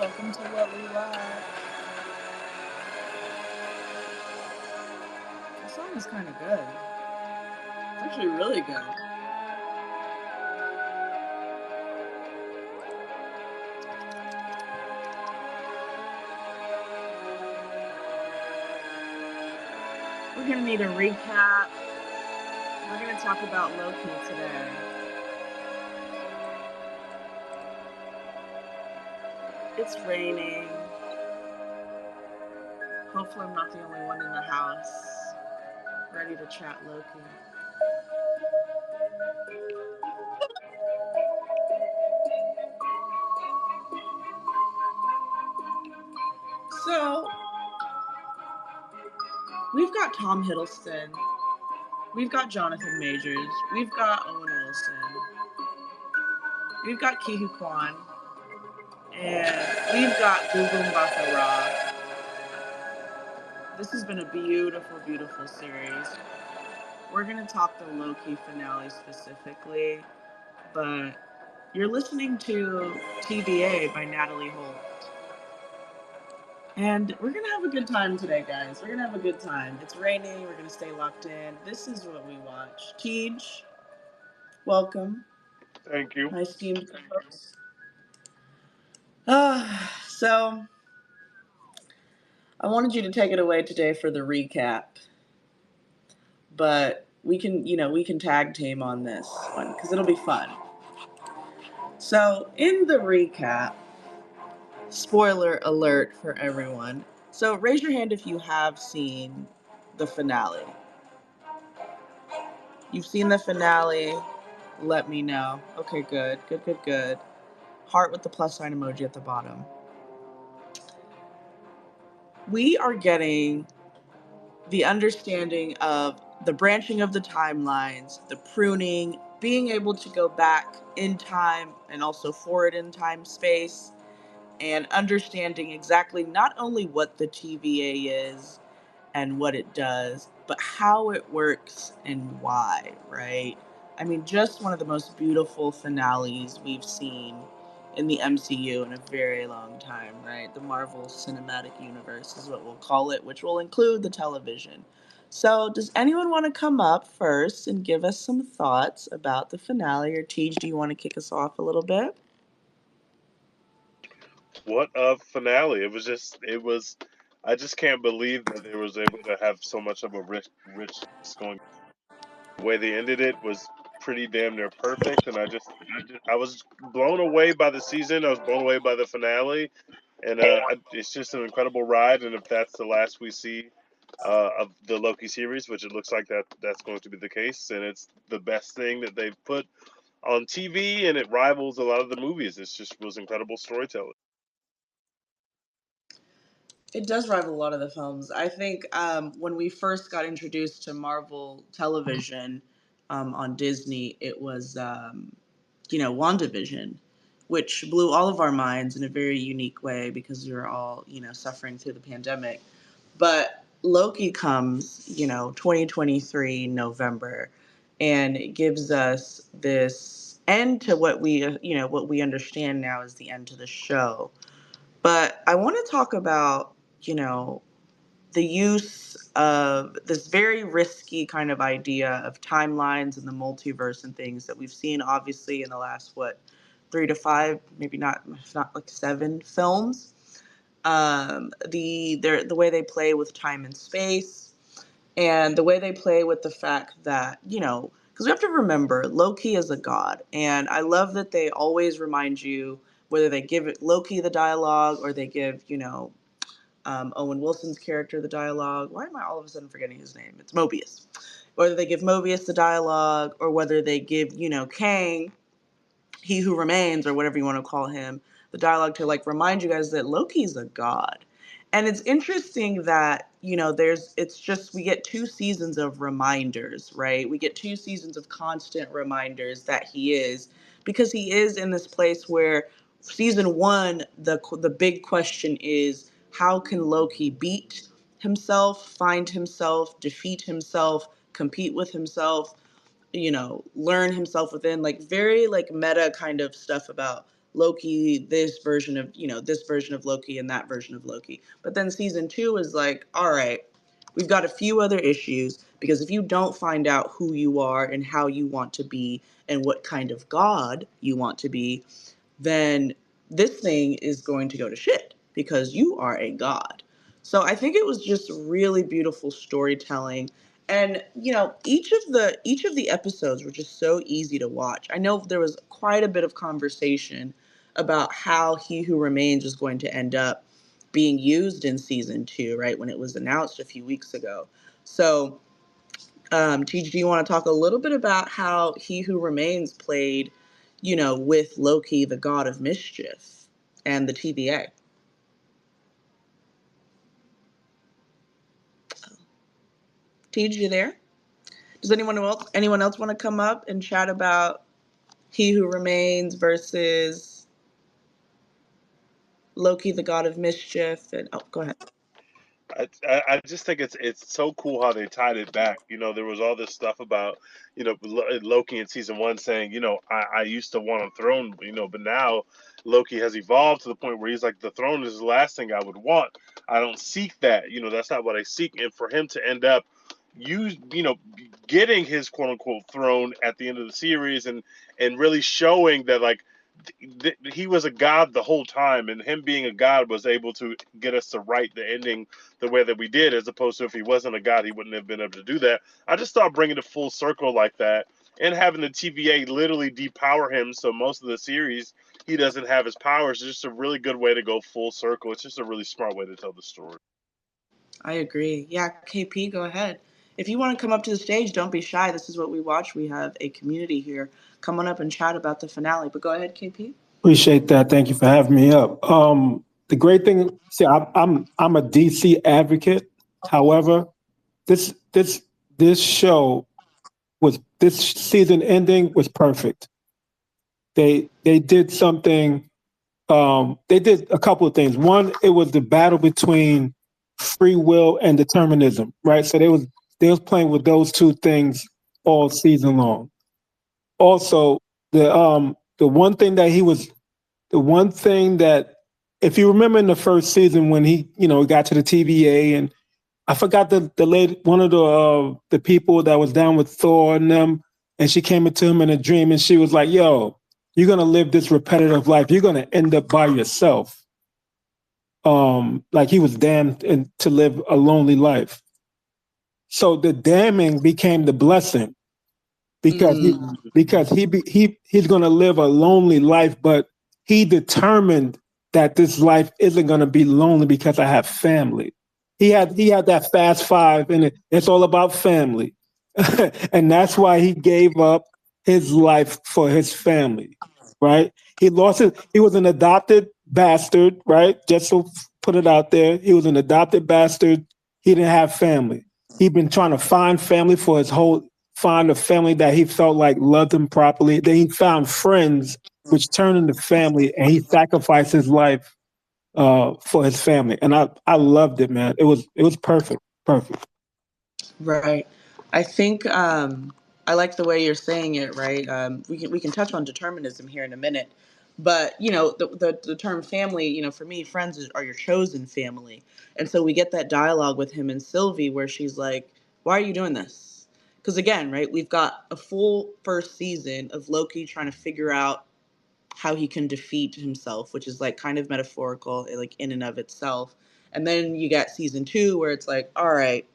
Welcome to What We Watch. The song is kind of good. It's actually really good. We're going to need a recap. We're going to talk about Loki today. It's raining. Hopefully I'm not the only one in the house ready to chat Loki. So, we've got Tom Hiddleston. We've got Jonathan Majors. We've got Owen Wilson. We've got Ke Huy Quan. And we've got Gugu Mbatha-Raw. This has been a beautiful, beautiful series. We're going to talk the Loki finale specifically, but you're listening to TVA by Natalie Holt. And we're going to have a good time today, guys. We're going to have a good time. It's raining. We're going to stay locked in. This is What We Watch. Tej, welcome. Thank you. My esteemed co-host. So, I wanted you to take it away today for the recap. But we can tag team on this one because it'll be fun. So, in the recap, spoiler alert for everyone. So, raise your hand if you have seen the finale. You've seen the finale. Let me know. Okay, good. Good. Heart with the plus sign emoji at the bottom. We are getting the understanding of the branching of the timelines, the pruning, being able to go back in time and also forward in time space, and understanding exactly not only what the TVA is and what it does, but how it works and why, right? I mean, just one of the most beautiful finales we've seen in the MCU in a very long time, right? The Marvel Cinematic Universe is what we'll call it, which will include the television. So, does anyone want to come up first and give us some thoughts about the finale? Or Tej, do you want to kick us off a little bit? What a finale. I just can't believe that they was able to have so much of a rich going. The way they ended it was pretty damn near perfect. And I was blown away by the season. I was blown away by the finale. And it's just an incredible ride. And if that's the last we see of the Loki series, which it looks like that's going to be the case, and it's the best thing that they've put on TV, and it rivals a lot of the movies. It just was incredible storytelling. It does rival a lot of the films. I think when we first got introduced to Marvel television on Disney, it was, WandaVision, which blew all of our minds in a very unique way because we were all, suffering through the pandemic. But Loki comes, 2023 November, and it gives us this end to what we understand now as the end to the show. But I want to talk about, you know, the use of this very risky kind of idea of timelines and the multiverse and things that we've seen obviously in the last, what, 3 to 5, maybe not, if not like 7 films. The way they play with time and space, and the way they play with the fact that, because we have to remember Loki is a god, and I love that they always remind you, whether they give Loki the dialogue or they give, Owen Wilson's character the dialogue. Why am I all of a sudden forgetting his name? It's Mobius. Whether they give Mobius the dialogue or whether they give, Kang, he who remains, or whatever you want to call him, the dialogue to like remind you guys that Loki's a god. And it's interesting that, it's just, we get 2 seasons of reminders, right? We get 2 seasons of constant reminders that he is, because he is in this place where season one, the big question is, how can Loki beat himself, find himself, defeat himself, compete with himself, learn himself within, like very like meta kind of stuff about Loki, this version of, this version of Loki and that version of Loki. But then season 2 is like, all right, we've got a few other issues, because if you don't find out who you are and how you want to be and what kind of god you want to be, then this thing is going to go to shit because you are a god. So I think it was just really beautiful storytelling. And each of the episodes were just so easy to watch. I know there was quite a bit of conversation about how He Who Remains was going to end up being used in season 2, right, when it was announced a few weeks ago. So TJ, do you want to talk a little bit about how He Who Remains played, with Loki, the god of mischief, and the TVA? TJ, you there? Does anyone else want to come up and chat about He Who Remains versus Loki, the god of mischief? And go ahead. I just think it's so cool how they tied it back. There was all this stuff about Loki in season 1 saying, I used to want a throne, but now Loki has evolved to the point where he's like, the throne is the last thing I would want. I don't seek that. That's not what I seek. And for him to end up getting his quote unquote throne at the end of the series, and really showing that, like, he was a god the whole time, and him being a god was able to get us to write the ending the way that we did, as opposed to if he wasn't a god, he wouldn't have been able to do that. I just thought bringing it full circle like that, and having the TVA literally depower him, so most of the series he doesn't have his powers, is just a really good way to go full circle. It's just a really smart way to tell the story. I agree. Yeah, KP, go ahead. If you want to come up to the stage, don't be shy. This is what we watch. We have a community here. Come on up and chat about the finale. But go ahead, KP. Appreciate that. Thank you for having me up. The great thing, see, I'm a DC advocate. However, this show this season ending was perfect. They did something. They did a couple of things. One, it was the battle between free will and determinism, right? So they was playing with those two things all season long. Also, the one thing that he was the one thing that, if you remember in the first season when he got to the TVA, and I forgot the lady, one of the people that was down with Thor and them, and she came into him in a dream, and she was like, "Yo, you're gonna live this repetitive life. You're gonna end up by yourself." Like he was damned to live a lonely life. So the damning became the blessing, because he's going to live a lonely life, but he determined that this life isn't going to be lonely because I have family. He had that fast five, and it's all about family, and that's why he gave up his life for his family, right? He lost it. He was an adopted bastard, right? Just to put it out there, he was an adopted bastard. He didn't have family. He'd been trying to find family for his whole find a family that he felt like loved him properly. Then he found friends, which turned into family, and he sacrificed his life for his family. And I loved it, man. It was perfect, perfect. Right. I think I like the way you're saying it. Right. We can touch on determinism here in a minute, but the term family. For me, friends are your chosen family, and so we get that dialogue with him and Sylvie where she's like, "Why are you doing this?" Because again, right, we've got a full first season of Loki trying to figure out how he can defeat himself, which is like kind of metaphorical, like in and of itself. And then you got season 2 where it's like, all right,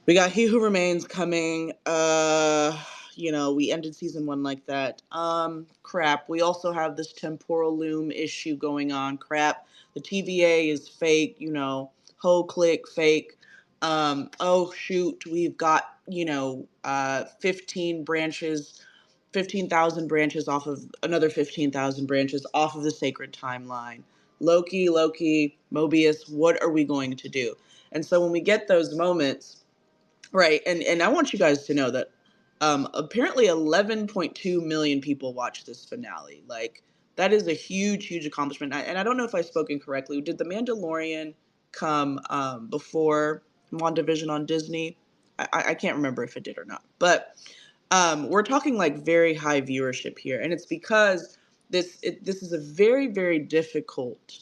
we got He Who Remains coming. We ended season 1 like that. Crap. We also have this temporal loom issue going on. Crap. The TVA is fake, whole click fake. Oh shoot, we've got, 15 branches, 15,000 branches off of another 15,000 branches off of the sacred timeline. Loki, Mobius, what are we going to do? And so when we get those moments, right, and I want you guys to know that apparently 11.2 million people watched this finale. Like, that is a huge, huge accomplishment. And I don't know if I spoke incorrectly. Did The Mandalorian come before WandaVision on Disney? I can't remember if it did or not. But we're talking like very high viewership here. And it's because this is a very, very difficult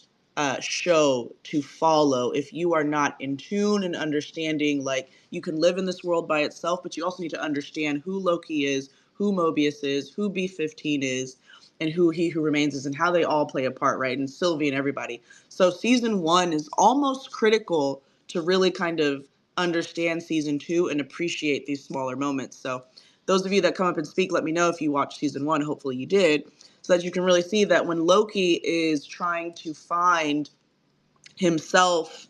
show to follow if you are not in tune and understanding. Like, you can live in this world by itself, but you also need to understand who Loki is, who Mobius is, who B-15 is, and who He Who Remains is, and how they all play a part, right? And Sylvie and everybody. So season one is almost critical to really kind of understand season two and appreciate these smaller moments. So those of you that come up and speak, let me know if you watched season one. Hopefully you did, so that you can really see that when Loki is trying to find himself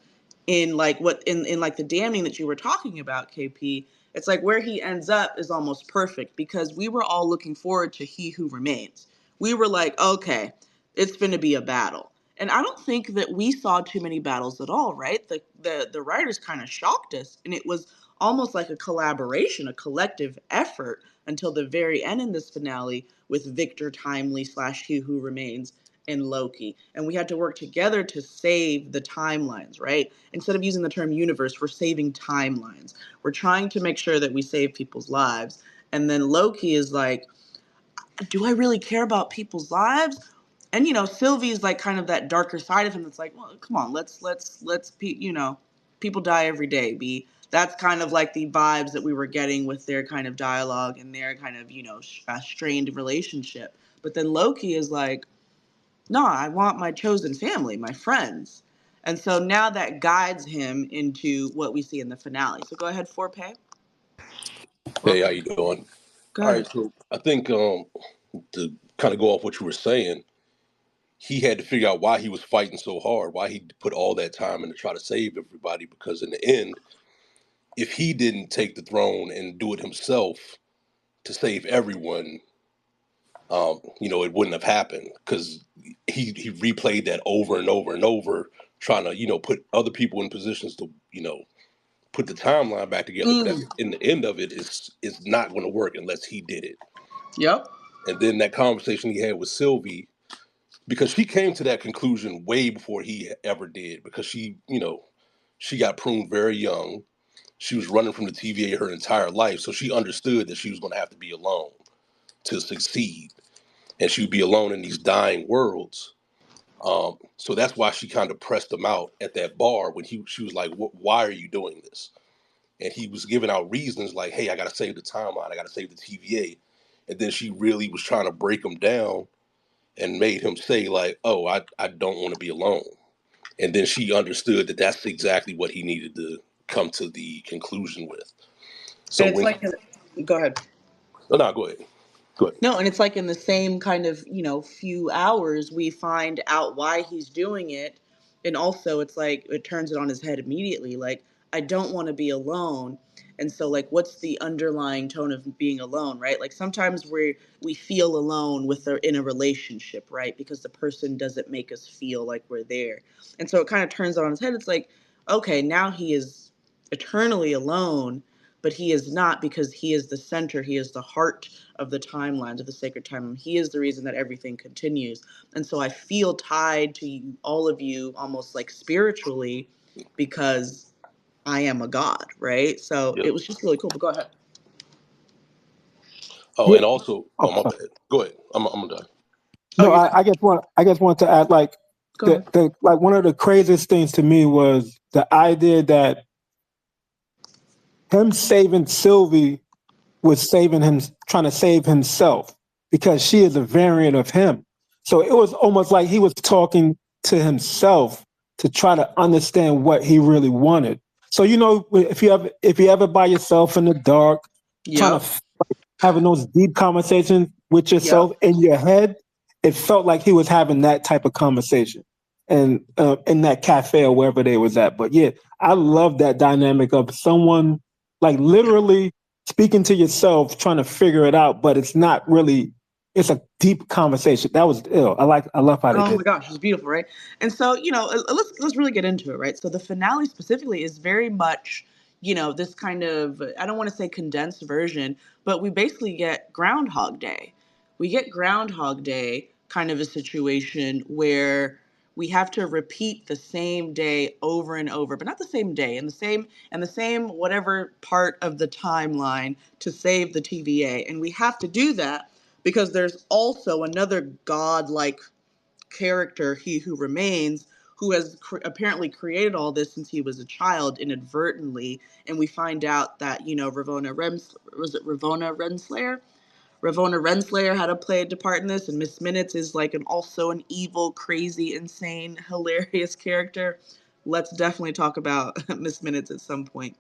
in like what in like the damning that you were talking about, KP, it's like where he ends up is almost perfect, because we were all looking forward to He Who Remains. We were like, okay, it's going to be a battle. And I don't think that we saw too many battles at all, right? The writers kind of shocked us, and it was almost like a collaboration, a collective effort until the very end in this finale with Victor Timely slash He Who Remains and Loki. And we had to work together to save the timelines, right? Instead of using the term universe, we're saving timelines. We're trying to make sure that we save people's lives. And then Loki is like, do I really care about people's lives? And Sylvie's like kind of that darker side of him that's like, well, come on, people die every day, B. That's kind of like the vibes that we were getting with their kind of dialogue and their kind of, strained relationship. But then Loki is like, no, I want my chosen family, my friends. And so now that guides him into what we see in the finale. So go ahead, Forpay. Hey, how you doing? Go All right, ahead. so I think to kind of go off what you were saying, he had to figure out why he was fighting so hard, why he put all that time in to try to save everybody. Because in the end, if he didn't take the throne and do it himself to save everyone, it wouldn't have happened. Because he replayed that over and over and over, trying to put other people in positions to put the timeline back together. But in the end of it, it's not going to work unless he did it. Yep. And then that conversation he had with Sylvie, because she came to that conclusion way before he ever did, because she got pruned very young. She was running from the TVA her entire life, so she understood that she was going to have to be alone to succeed, and she would be alone in these dying worlds. So that's why she kind of pressed him out at that bar when she was like, "Why are you doing this?" And he was giving out reasons like, "Hey, I got to save the timeline. I got to save the TVA." And then she really was trying to break him down and made him say like, "Oh, I don't want to be alone." And then she understood that that's exactly what he needed to come to the conclusion with. So And it's like, go ahead. Oh, no, go ahead. Go ahead. No, and it's like in the same kind of, few hours, we find out why he's doing it. And also it's like, it turns it on his head immediately. Like, I don't want to be alone. And so like, what's the underlying tone of being alone, right? Like sometimes we feel alone in a relationship, right? Because the person doesn't make us feel like we're there. And so it kind of turns it on his head. It's like, okay, now he is eternally alone, but he is not, because he is the center. He is the heart of the timelines, of the sacred timeline. He is the reason that everything continues. And so I feel tied to all of you almost like spiritually, because I am a god, right? So Yep. it was just really cool. But go ahead. Oh, Yeah. and also, my bad. Go ahead. I'm done. No, I just want to add, like, like one of the craziest things to me was the idea that him saving Sylvie was saving him, trying to save himself, because she is a variant of him. So it was almost like he was talking to himself to try to understand what he really wanted. So if you ever by yourself in the dark, trying to having those deep conversations with yourself in your head, it felt like he was having that type of conversation, and in that cafe or wherever they was at. But yeah, I love that dynamic of someone like literally speaking to yourself, trying to figure it out, but it's not really. It's a deep conversation. That was ill. I love how they did. Oh my gosh, it's beautiful, right? And so, let's really get into it, right? So the finale specifically is very much, this kind of, I don't want to say condensed version, but we basically get Groundhog Day. We get Groundhog Day kind of a situation where we have to repeat the same day over and over, but not the same day, and the same whatever part of the timeline to save the TVA. And we have to do that because there's also another god-like character, He Who Remains, who has apparently created all this since he was a child inadvertently. And we find out that, was it Ravonna Renslayer? Ravonna Renslayer had to play a part in this, and Miss Minutes is like also an evil, crazy, insane, hilarious character. Let's definitely talk about Miss Minutes at some point.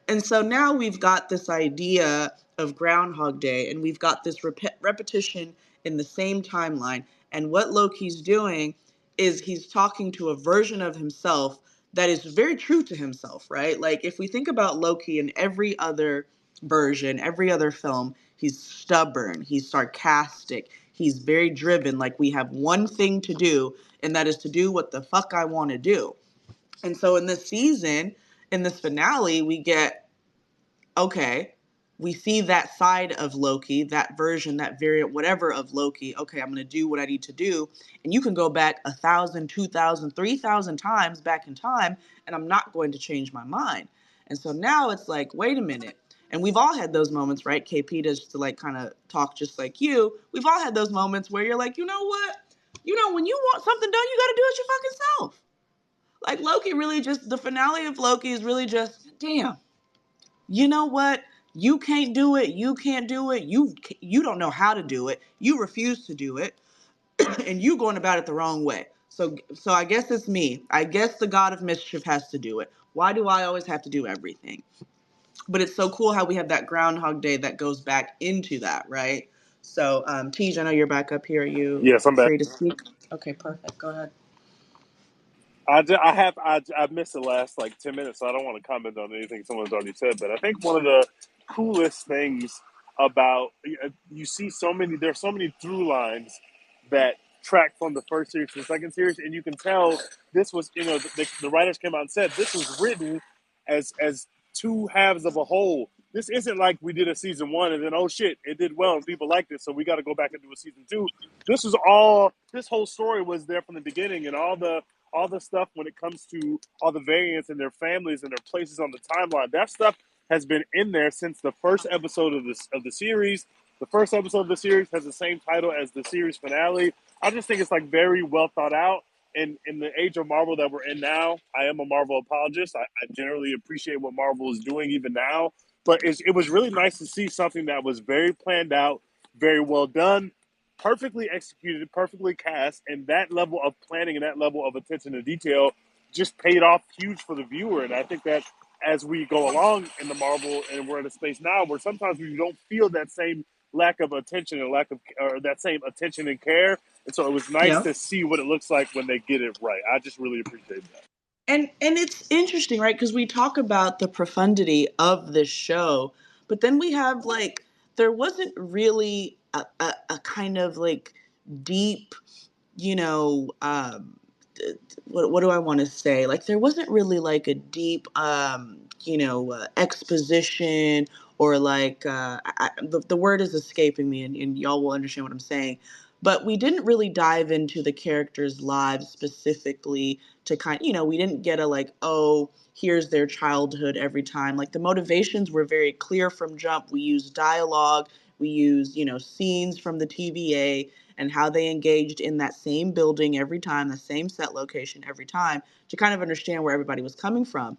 And so now we've got this idea of Groundhog Day, and we've got this repetition in the same timeline. And what Loki's doing is he's talking to a version of himself that is very true to himself, right? Like, if we think about Loki in every other version, every other film, he's stubborn, he's sarcastic, he's very driven. Like, we have one thing to do, and that is to do what the fuck I want to do. And so in this season, in this finale, we get, okay, we see that side of Loki, that version, that variant, whatever of Loki. Okay, I'm going to do what I need to do. And you can go back 1,000, 2,000, 3,000 times back in time, and I'm not going to change my mind. And so now it's like, wait a minute. And we've all had those moments, right? KP, just to like kind of talk just like you. We've all had those moments where you're like, you know what? When you want something done, you got to do it your fucking self. Like, Loki really just, the finale of Loki is really just, damn, you know what? You can't do it. You can't do it. You don't know how to do it. You refuse to do it, and you going about it the wrong way. So I guess it's me. I guess the God of Mischief has to do it. Why do I always have to do everything? But it's so cool how we have that Groundhog Day that goes back into that, right? So, Tej, I know you're back up here. Are you Yes, I'm back. free to speak? Okay, perfect. Go ahead. I missed the last like 10 minutes, so I don't want to comment on anything someone's already said. But I think one of the coolest things about there's so many through lines that track from the first series to the second series, and you can tell this was the writers came out and said this was written as two halves of a whole. This isn't like we did a season one and then, oh shit, it did well and people liked it, so we got to go back and do a season two. This whole story was there from the beginning, and all the stuff when it comes to all the variants and their families and their places on the timeline. That stuff has been in there since the first episode of the series. The first episode of the series has the same title as the series finale. I just think it's like very well thought out. And in the age of Marvel that we're in now, I am a Marvel apologist. I generally appreciate what Marvel is doing even now. But it was really nice to see something that was very planned out, very well done, perfectly executed, perfectly cast, and that level of planning and that level of attention to detail just paid off huge for the viewer. And I think that as we go along in the Marvel, and we're in a space now where sometimes we don't feel that same lack of attention and that same attention and care. And so it was nice Yeah. to see what it looks like when they get it right. I just really appreciate that. And it's interesting, right? Because we talk about the profundity of this show, but then we have like, there wasn't really a kind of like deep, you know, what do I want to say? Like, there wasn't really like a deep, exposition, or like, the word is escaping me, and y'all will understand what I'm saying. But we didn't really dive into the characters' lives specifically to we didn't get a like, oh, here's their childhood every time. Like, the motivations were very clear from jump. We used dialogue, we used, scenes from the TVA, and how they engaged in that same building every time, the same set location every time, to kind of understand where everybody was coming from.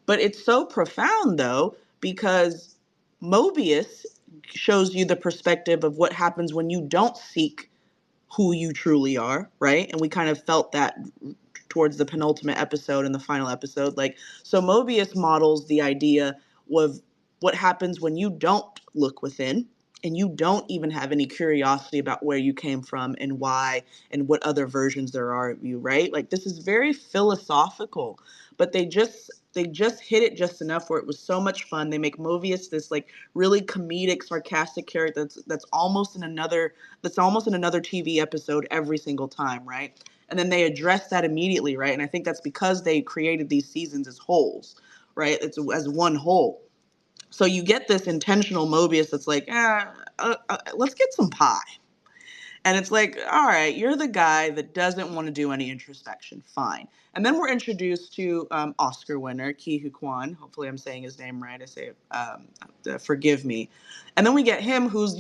But it's so profound, though, because Mobius shows you the perspective of what happens when you don't seek who you truly are, right? And we kind of felt that towards the penultimate episode and the final episode. Like, so Mobius models the idea of what happens when you don't look within, and you don't even have any curiosity about where you came from and why and what other versions there are of you, right? Like, this is very philosophical, but they just hit it just enough where it was so much fun. They make Mobius this like really comedic, sarcastic character that's almost in another TV episode every single time, right? And then they address that immediately, right? And I think that's because they created these seasons as wholes, right? It's as one whole. So you get this intentional Mobius that's like, let's get some pie. And it's like, all right, you're the guy that doesn't want to do any introspection. Fine. And then we're introduced to Oscar winner Ke Huy Quan. Hopefully, I'm saying his name right. I say, forgive me. And then we get him, who's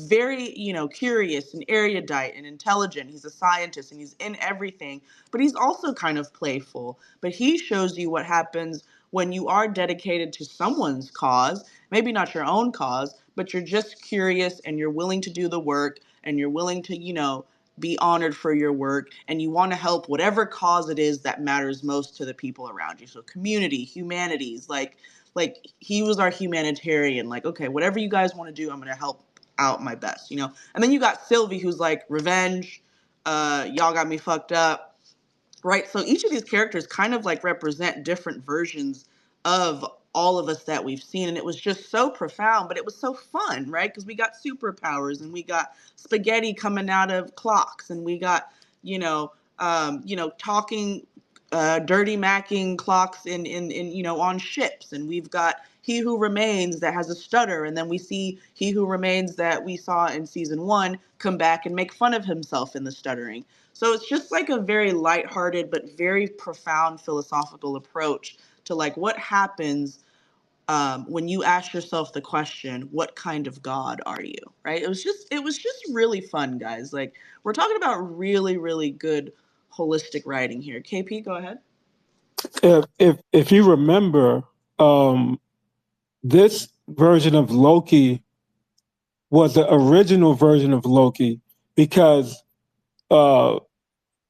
very curious and erudite and intelligent. He's a scientist and he's in everything, but he's also kind of playful. But he shows you what happens when you are dedicated to someone's cause, maybe not your own cause, but you're just curious and you're willing to do the work and you're willing to, be honored for your work, and you want to help whatever cause it is that matters most to the people around you. So community, humanities, like he was our humanitarian, like, okay, whatever you guys want to do, I'm going to help out my best, And then you got Sylvie, who's like revenge, y'all got me fucked up, right? So each of these characters kind of like represent different versions of all of us that we've seen. And it was just so profound, but it was so fun, right? Because we got superpowers and we got spaghetti coming out of clocks and we got, talking, dirty macking clocks in on ships. And we've got He Who Remains that has a stutter. And then we see He Who Remains that we saw in season 1 come back and make fun of himself in the stuttering. So it's just like a very lighthearted but very profound philosophical approach to like what happens when you ask yourself the question, what kind of God are you? Right? It was just really fun, guys. Like we're talking about really, really good holistic writing here. KP, go ahead. If you remember, this version of Loki was the original version of Loki because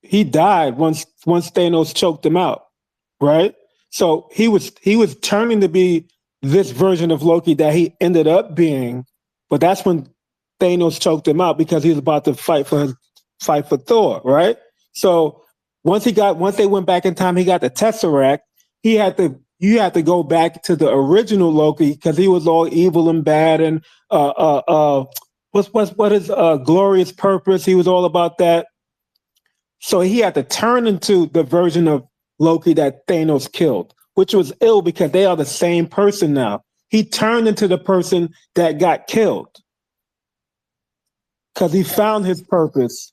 he died once Thanos choked him out, right? So he was turning to be this version of Loki that he ended up being, but that's when Thanos choked him out because he was about to fight for Thor, right? So once they went back in time, he got the Tesseract. You had to go back to the original Loki because he was all evil and bad and what is glorious purpose? He was all about that. So he had to turn into the version of Loki that Thanos killed, which was ill because they are the same person now. He turned into the person that got killed because he found his purpose,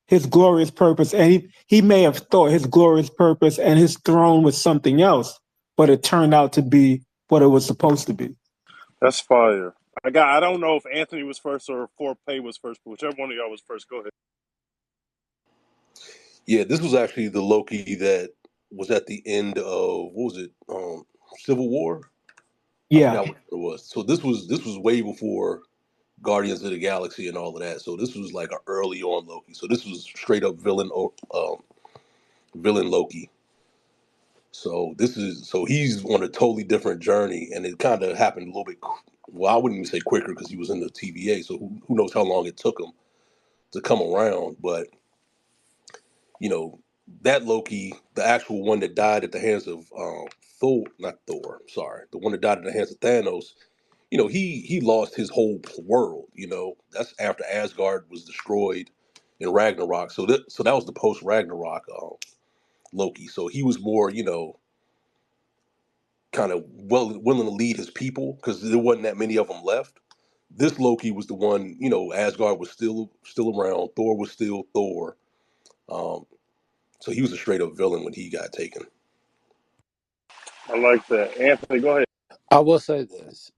his glorious purpose. And he may have thought his glorious purpose and his throne was something else, but it turned out to be what it was supposed to be. That's fire. I don't know if Anthony was first or Fort Pay was first, but whichever one of y'all was first, go ahead. Yeah, this was actually the Loki that was at the end of what was it? Civil War? Yeah. I forgot what it was. So this was way before Guardians of the Galaxy and all of that. So this was like an early on Loki. So this was straight up villain Loki. So he's on a totally different journey, and it kind of happened a little bit. Well, I wouldn't even say quicker because he was in the TVA. So who knows how long it took him to come around? But that Loki, the actual one that died at the hands of the one that died at the hands of Thanos. He lost his whole world. That's after Asgard was destroyed in Ragnarok. So that was the post Ragnarok Loki. So he was more, kind of willing to lead his people because there wasn't that many of them left. This Loki was the one, Asgard was still around. Thor was still Thor. So he was a straight up villain when he got taken. I like that. Anthony, go ahead. I will say this.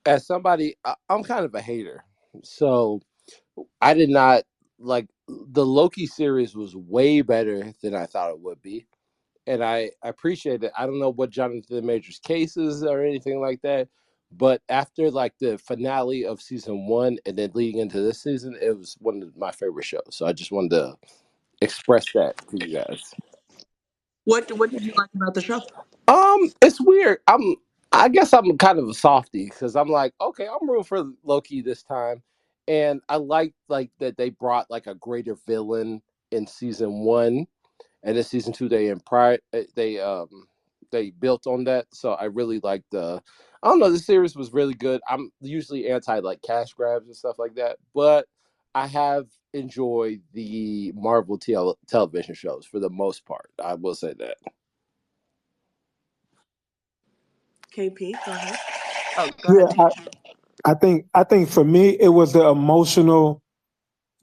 As somebody, I'm kind of a hater. So I did not like the Loki series was way better than I thought it would be. And I appreciate it. I don't know what Jonathan Majors case is or anything like that. But after like the finale of season 1 and then leading into this season, it was one of my favorite shows. So I just wanted to express that to you guys. What did you like about the show? It's weird. I guess I'm kind of a softie because I'm like, okay, I'm rooting for Loki this time, and I like that they brought like a greater villain in season 1, and in season 2 they built on that. So I really like I don't know, the series was really good. I'm usually anti like cash grabs and stuff like that, but I have enjoyed the Marvel television shows for the most part. I will say that. KP, go ahead. Oh, go ahead. I think for me it was the emotional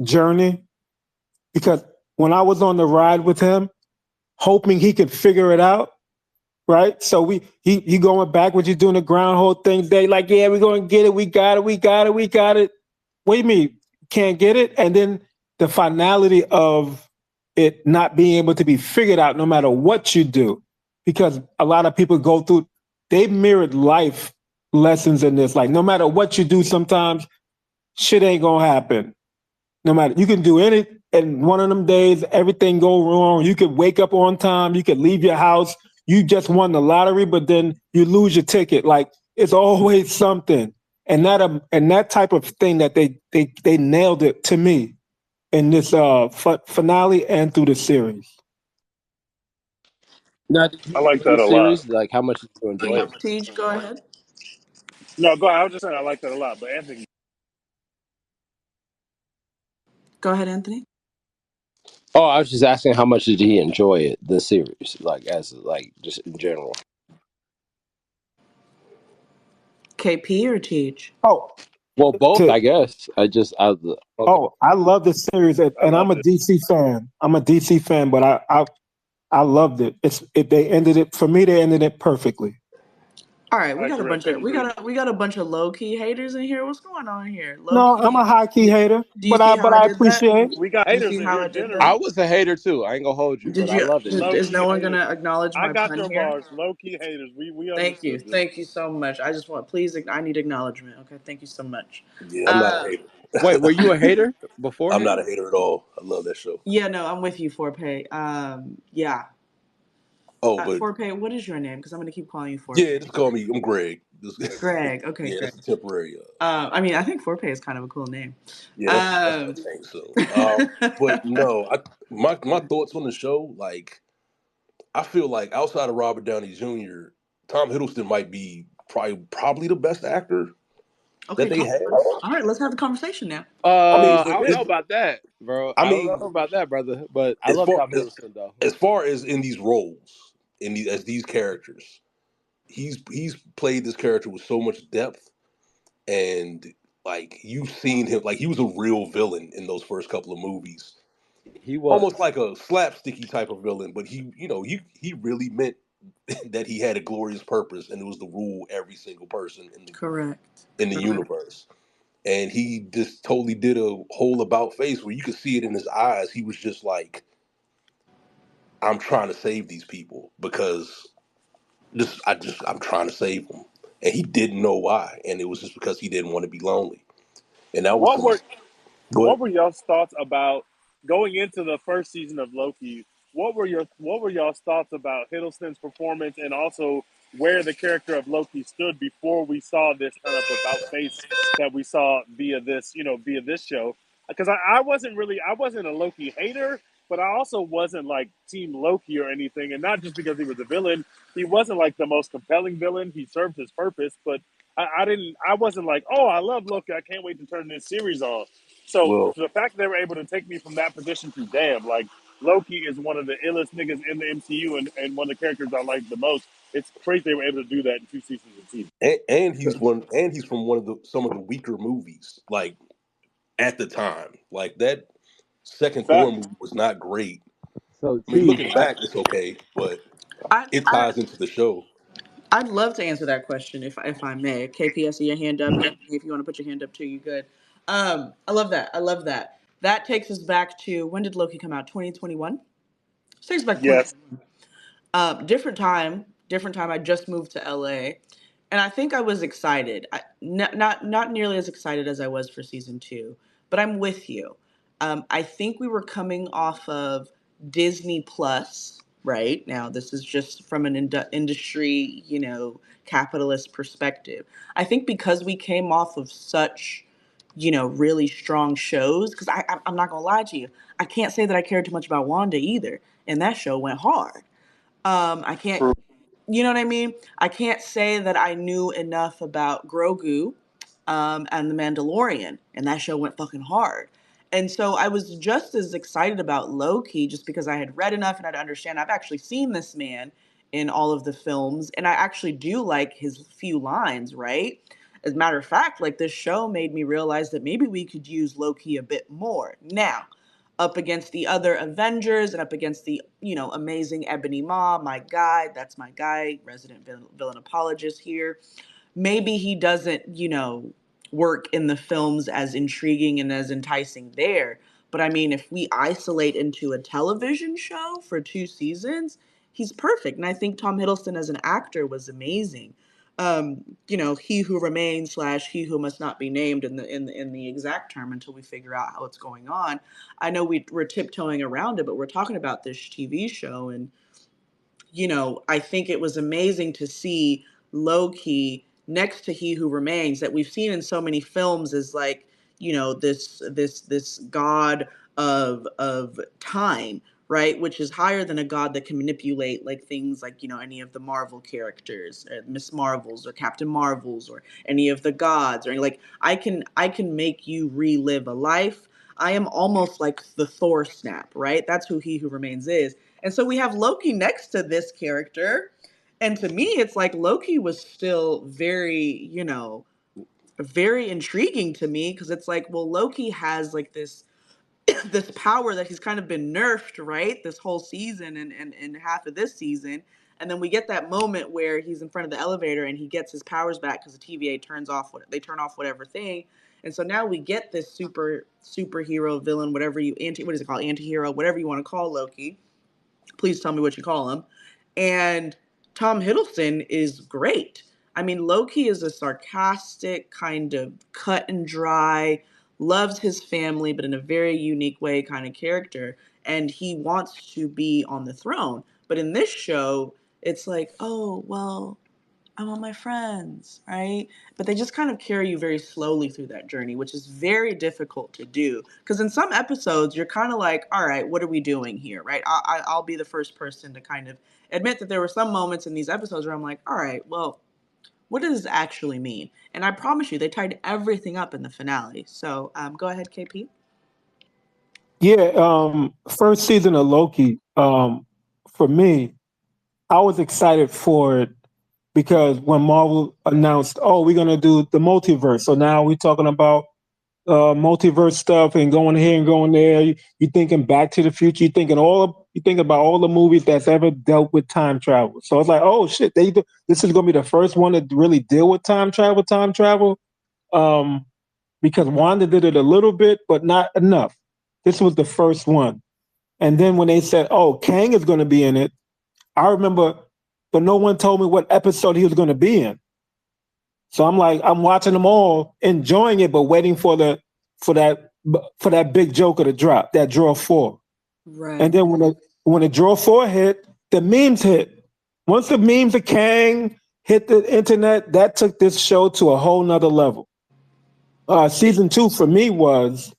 journey, because when I was on the ride with him, hoping he could figure it out, right? So he going backwards, he's doing the groundhog thing. They like, yeah, we're gonna get it, we got it, we got it, we got it. What do you mean can't get it? And then the finality of it not being able to be figured out no matter what you do, because a lot of people go through, they mirrored life lessons in this. Like no matter what you do, sometimes shit ain't gonna happen. No matter, you can do any, and one of them days everything go wrong. You could wake up on time, you could leave your house, you just won the lottery, but then you lose your ticket. Like it's always something. And that type of thing that they nailed it to me in this finale and through the series. Now, did you I like enjoy that the a lot. series? Like, how much did you enjoy it? Teach, go ahead. No, go ahead. I was just saying I like that a lot. But Anthony, Go ahead, Anthony. Oh, I was just asking how much did he enjoy it, the series, like as like just in general. KP or Teach? Oh, Well, both, I guess. Okay. I love the series, and I I'm loved a it. DC fan. I'm a DC fan, but I loved it. They ended it for me. They ended it perfectly. All right, we I got a agree. I bunch of couldn't agree. we got a bunch of low key haters in here. What's going on here? Low No, I'm key. a high key hater, Do you but see how I I did that? appreciate. We got Do you haters see in how here I did I that? generally. was a hater too. I ain't gonna hold you, Did but I you? loved it. Low Is no key one haters. gonna acknowledge I my got pun your here? bars. Low key haters. We Thank you, understood this. thank you so much. I just want, please, I need acknowledgement. Okay, thank you so much. Yeah, I'm not a hater. Wait, were you a hater I'm beforehand? not a hater at all. I love that show. Yeah, no, I'm with you, Forpay. Yeah. Oh, but Forpay, what is your name? Because I'm gonna keep calling you yeah, Forpay. just call me. I'm Greg. Greg. Okay, Yeah, Greg. that's a temporary. I mean, I think Forpay is kind of a cool name. Yeah, that's my thing. So, but no, my thoughts on the show. Like, I feel like outside of Robert Downey Jr., Tom Hiddleston might be probably the best actor Okay, that they have. all right, let's have the conversation now. I mean, I don't know about that, bro. I I don't know mean, about that, brother. But I as love far Tom Hiddleston though. as far as in these roles, as these characters, he's played this character with so much depth, and like you've seen him, like he was a real villain in those first couple of movies, He was. almost like a slapsticky type of villain, but he really meant that he had a glorious purpose, and it was to rule every single person Correct. in the universe. And he just totally did a whole about face where you could see it in his eyes. He was just like, I'm trying to save these people because I'm trying to save them. And he didn't know why. And it was just because he didn't want to be lonely. And that was What some were good. What were y'all's thoughts about going into the first season of Loki? What were y'all's thoughts about Hiddleston's performance and also where the character of Loki stood before we saw this kind of about face that we saw via this show? Because I wasn't a Loki hater, but I also wasn't like Team Loki or anything, and not just because he was a villain. He wasn't like the most compelling villain. He served his purpose, but I wasn't like, oh, I love Loki. I can't wait to turn this series on. So Well, the fact that they were able to take me from that position to damn, like Loki is one of the illest niggas in the MCU and one of the characters I like the most. It's crazy they were able to do that in 2 seasons of TV. and he's from one of some of the weaker movies, like at the time. Like that second Thor Fact. movie was not great. So I mean, T. looking back, it's okay, but I, it I ties into the show. I'd love to answer that question if I may. KP, I see your hand up. Anthony, if you want to put your hand up too, you good. I love that. I love that. That takes us back to, when did Loki come out? 2021. Takes us back to Yes. 2021. Different time. I just moved to LA, and I think I was excited. Not nearly as excited as I was for season two, but I'm with you. I think we were coming off of Disney Plus. Right now, this is just from an industry, capitalist perspective. I think because we came off of such, really strong shows. Because I'm not gonna lie to you, I can't say that I cared too much about Wanda either, and that show went hard. I can't, True. you know what I mean? I can't say that I knew enough about Grogu and The Mandalorian, and that show went fucking hard. And so I was just as excited about Loki just because I had read enough and I'd understand. I've actually seen this man in all of the films, and I actually do like his few lines, right? As a matter of fact, like this show made me realize that maybe we could use Loki a bit more. Now, up against the other Avengers and up against the, amazing Ebony Maw, my guy, that's my guy, resident villain apologist here. Maybe he doesn't, work in the films as intriguing and as enticing there. But I mean, if we isolate into a television show for 2 seasons, he's perfect. And I think Tom Hiddleston as an actor was amazing. He who remains slash he who must not be named in the exact term until we figure out how it's going on. I know we're tiptoeing around it, but we're talking about this TV show, and I think it was amazing to see Loki next to He Who Remains that we've seen in so many films as like, this god of time, right? Which is higher than a god that can manipulate like things like, any of the Marvel characters, Miss Marvels or Captain Marvels or any of the gods, or like I can make you relive a life. I am almost like the Thor snap, right? That's who He Who Remains is. And so we have Loki next to this character. And to me, it's like Loki was still very, very intriguing to me, because it's like, well, Loki has like this this power that he's kind of been nerfed, right? This whole season and half of this season. And then we get that moment where he's in front of the elevator and he gets his powers back because the TVA they turn off whatever thing. And so now we get this superhero villain, what is it called? Antihero, whatever you want to call Loki. Please tell me what you call him. And Tom Hiddleston is great. I mean, Loki is a sarcastic, kind of cut and dry, loves his family, but in a very unique way kind of character. And he wants to be on the throne. But in this show, it's like, oh, well, I want my friends, right? But they just kind of carry you very slowly through that journey, which is very difficult to do. Because in some episodes, you're kind of like, all right, what are we doing here, right? I'll be the first person to kind of admit that there were some moments in these episodes where I'm like, all right, well, what does this actually mean? And I promise you, they tied everything up in the finale. So go ahead, KP. Yeah, first season of Loki, for me, I was excited for it because when Marvel announced, oh, we're gonna do the multiverse, so now we're talking about multiverse stuff and going here and going there. You're thinking Back to the Future. You think about all the movies that's ever dealt with time travel. So it's like, oh shit, this is gonna be the first one to really deal with time travel. Because Wanda did it a little bit, but not enough. This was the first one. And then when they said, oh, Kang is going to be in it, I remember, but no one told me what episode he was going to be in. So I'm like, I'm watching them all, enjoying it, but waiting for that big joker to drop, that draw 4. Right. And then when the draw 4 hit, the memes hit. Once the memes of Kang hit the internet, that took this show to a whole nother level. Season 2 for me was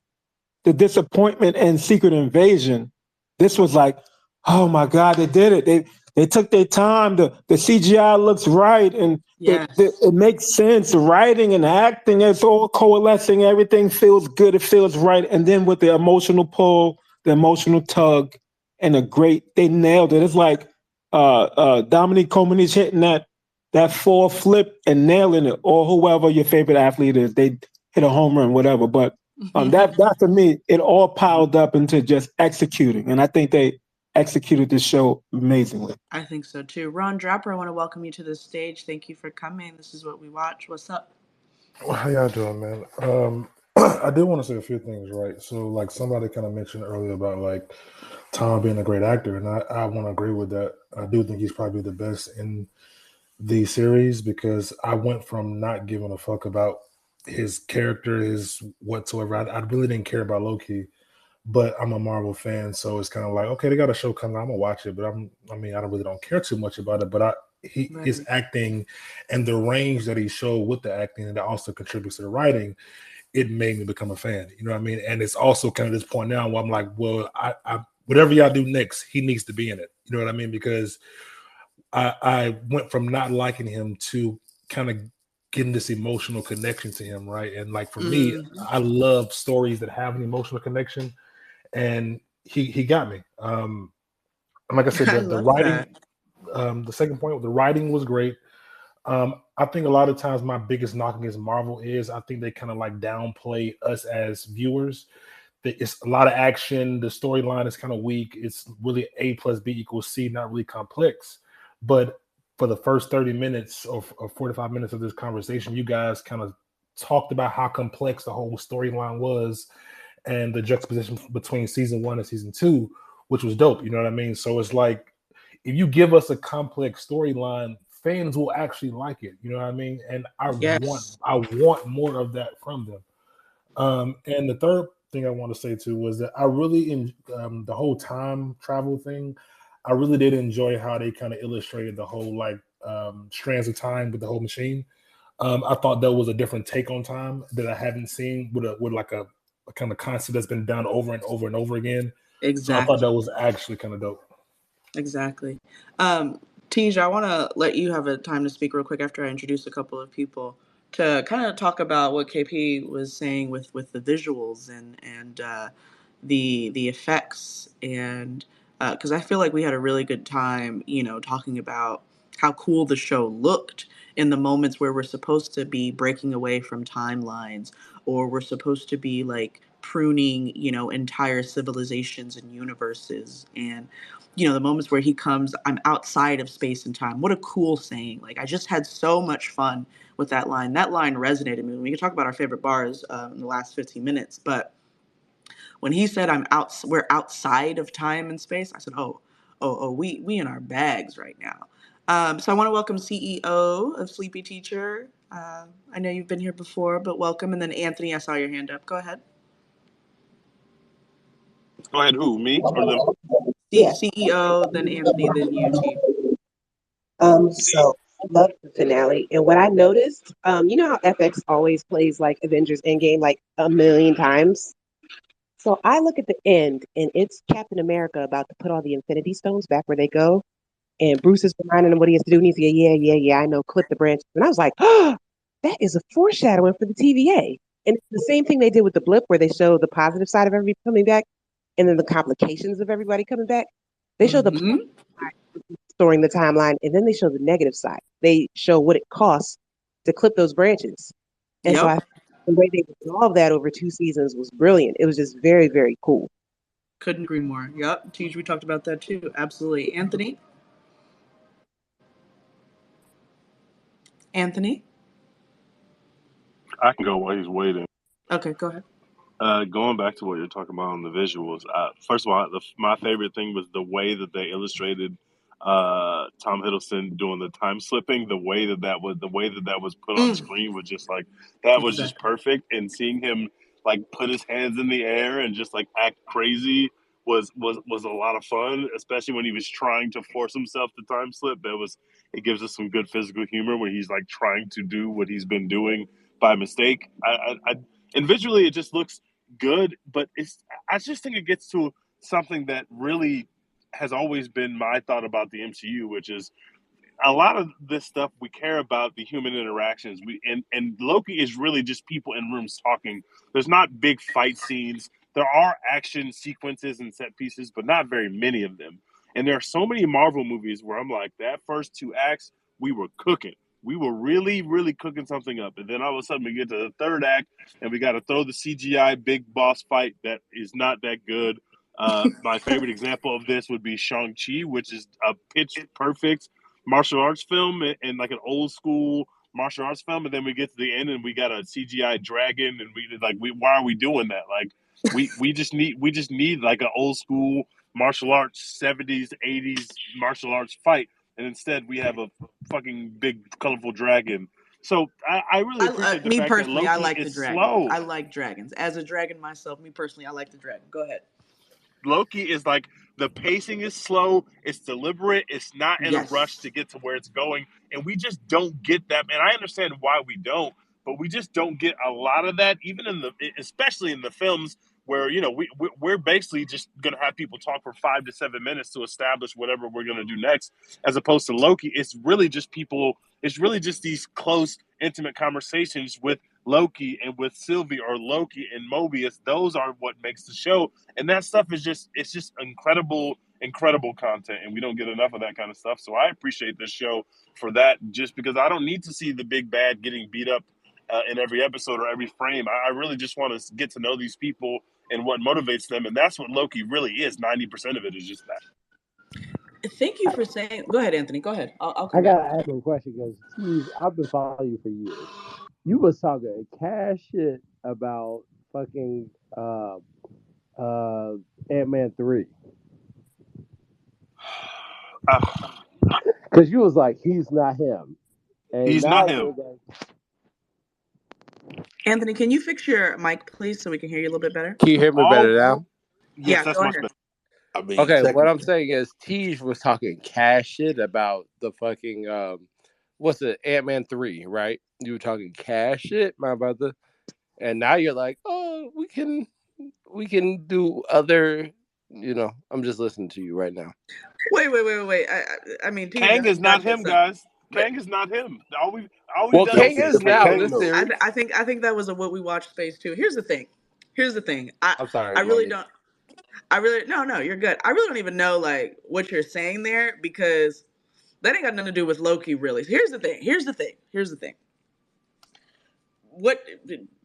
the disappointment and Secret Invasion. This was like, oh my God, they did it. They took their time. The CGI looks right, and Yes. it makes sense. The writing and acting, it's all coalescing. Everything feels good. It feels right. And then with the emotional pull, the emotional tug, and they nailed it. It's like Dominique Comaneci hitting that 4 flip and nailing it, or whoever your favorite athlete is. They hit a home run, whatever. But that for me, it all piled up into just executing. And I think they executed this show amazingly. I think so too. Ron Draper, I want to welcome you to the stage. Thank you for coming. This is what we watch. What's up? Well, how y'all doing, man? I did want to say a few things, right? So, like somebody kind of mentioned earlier about like Tom being a great actor, and I want to agree with that. I do think he's probably the best in the series because I went from not giving a fuck about his character, his whatsoever. I really didn't care about Loki, but I'm a Marvel fan, so it's kind of like, okay, they got a show coming, I'm gonna watch it, but I really don't care too much about it. But his acting and the range that he showed with the acting, and that also contributes to the writing, it made me become a fan. You know what I mean? And it's also kind of this point now where I'm like, well, I whatever y'all do next, he needs to be in it. You know what I mean? Because I went from not liking him to kind of getting this emotional connection to him, right? And like for me, I love stories that have an emotional connection, and he got me. And like I said, the writing, the second point, the writing was great. I think a lot of times my biggest knock against Marvel is I think they kind of like downplay us as viewers. It's a lot of action. The storyline is kind of weak. It's really A plus B equals C, not really complex. But for the first 30 minutes or 45 minutes of this conversation, you guys kind of talked about how complex the whole storyline was and the juxtaposition between season 1 and season 2, which was dope. You know what I mean? So it's like, if you give us a complex storyline, fans will actually like it. You know what I mean? And I want more of that from them. And the third thing I want to say too was that I really the whole time travel thing. I really did enjoy how they kind of illustrated the whole like strands of time with the whole machine. I thought that was a different take on time that I haven't seen with like a kind of concept that's been done over and over and over again. Exactly. So I thought that was actually kind of dope. Exactly. Tej, I want to let you have a time to speak real quick after I introduce a couple of people to kind of talk about what KP was saying with the visuals and the effects, and because I feel like we had a really good time, talking about how cool the show looked in the moments where we're supposed to be breaking away from timelines, or we're supposed to be like pruning, entire civilizations and universes, and the moments where he comes, I'm outside of space and time. What a cool saying. Like, I just had so much fun with that line. That line resonated with me. We can talk about our favorite bars in the last 15 minutes, but when he said we're outside of time and space, I said, we in our bags right now. So I want to welcome CEO of Sleepy Teacher. I know you've been here before, but welcome. And then Anthony, I saw your hand up. Go ahead. Go ahead, who, me or them? CEO, then Anthony, then you, Chief. So I love the finale. And what I noticed, you know how FX always plays like Avengers Endgame like a million times? So I look at the end and it's Captain America about to put all the Infinity Stones back where they go. And Bruce is reminding him what he has to do. And he's like, yeah, I know, clip the branches. And I was like, oh, that is a foreshadowing for the TVA. And it's the same thing they did with the blip where they show the positive side of everybody coming back and then the complications of everybody coming back. They show the storing the timeline, and then they show the negative side. They show what it costs to clip those branches. And so the way they resolved that over 2 seasons was brilliant. It was just very, very cool. Couldn't agree more. Yep. Tej, we talked about that too. Absolutely. Anthony? Anthony? I can go while he's waiting. Okay, go ahead. Going back to what you're talking about on the visuals, first of all, my favorite thing was the way that they illustrated Tom Hiddleston doing the time slipping. The way that was put on screen was just like was just perfect. And seeing him like put his hands in the air and just like act crazy was a lot of fun, especially when he was trying to force himself to time slip. It gives us some good physical humor where he's like trying to do what he's been doing by mistake. And visually, it just looks good, but I just think it gets to something that really has always been my thought about the MCU, which is a lot of this stuff we care about the human interactions. And Loki is really just people in rooms talking. There's not big fight scenes. There are action sequences and set pieces, but not very many of them. And there are so many Marvel movies where I'm like, that first 2 acts, we were cooking. We were really, really cooking something up. And then all of a sudden we get to the 3rd act and we got to throw the CGI big boss fight that is not that good. My favorite example of this would be Shang-Chi, which is a pitch perfect martial arts film and like an old school martial arts film. And then we get to the end and we got a CGI dragon and why are we doing that? Like we just need like an old school martial arts 70s, 80s martial arts fight. And instead, we have a fucking big, colorful dragon. So I really appreciate the fact that Loki I like is the dragon. slow. I like dragons. As a dragon myself, me personally, I like the dragon. Go ahead. Loki is like, the pacing is slow. It's deliberate. It's not in a rush to get to where it's going. And we just don't get that. And I understand why we don't, but we just don't get a lot of that, even especially in the films where, we're basically just going to have people talk for 5 to 7 minutes to establish whatever we're going to do next, as opposed to Loki. It's really just these close, intimate conversations with Loki and with Sylvie, or Loki and Mobius, those are what makes the show. And that stuff is just, it's just incredible content, and we don't get enough of that kind of stuff. So I appreciate this show for that, just because I don't need to see the big bad getting beat up in every episode or every frame. I really just want to get to know these people and what motivates them, and that's what Loki really is. 90% of it is just that. Thank you for saying. Go ahead, Anthony. Go ahead. I'll come I back. gotta ask you a question because Steve, I've been following you for years. You was talking cash shit about fucking Ant-Man 3. Because you was like, he's not him. And He's now not him. you're like, Anthony, can you fix your mic, please, so we can hear you a little bit better? can you hear me better now? Yes, Yeah, that's go much ahead. better. I mean, Okay, what I'm saying is Tej was talking cash shit about the fucking what's it, Ant-Man 3, right? You were talking cash shit, my brother. And now you're like, oh, we can do other, I'm just listening to you right now. Wait. I mean, Kang is not him, guys. But, Kang is not him. All well, does Kang is is now Kang this knows. series. I think that was a what we watched phase 2. Here's the thing. I'm sorry. I really don't. No, you're good. I really don't even know like what you're saying there, because that ain't got nothing to do with Loki, really. Here's the thing. What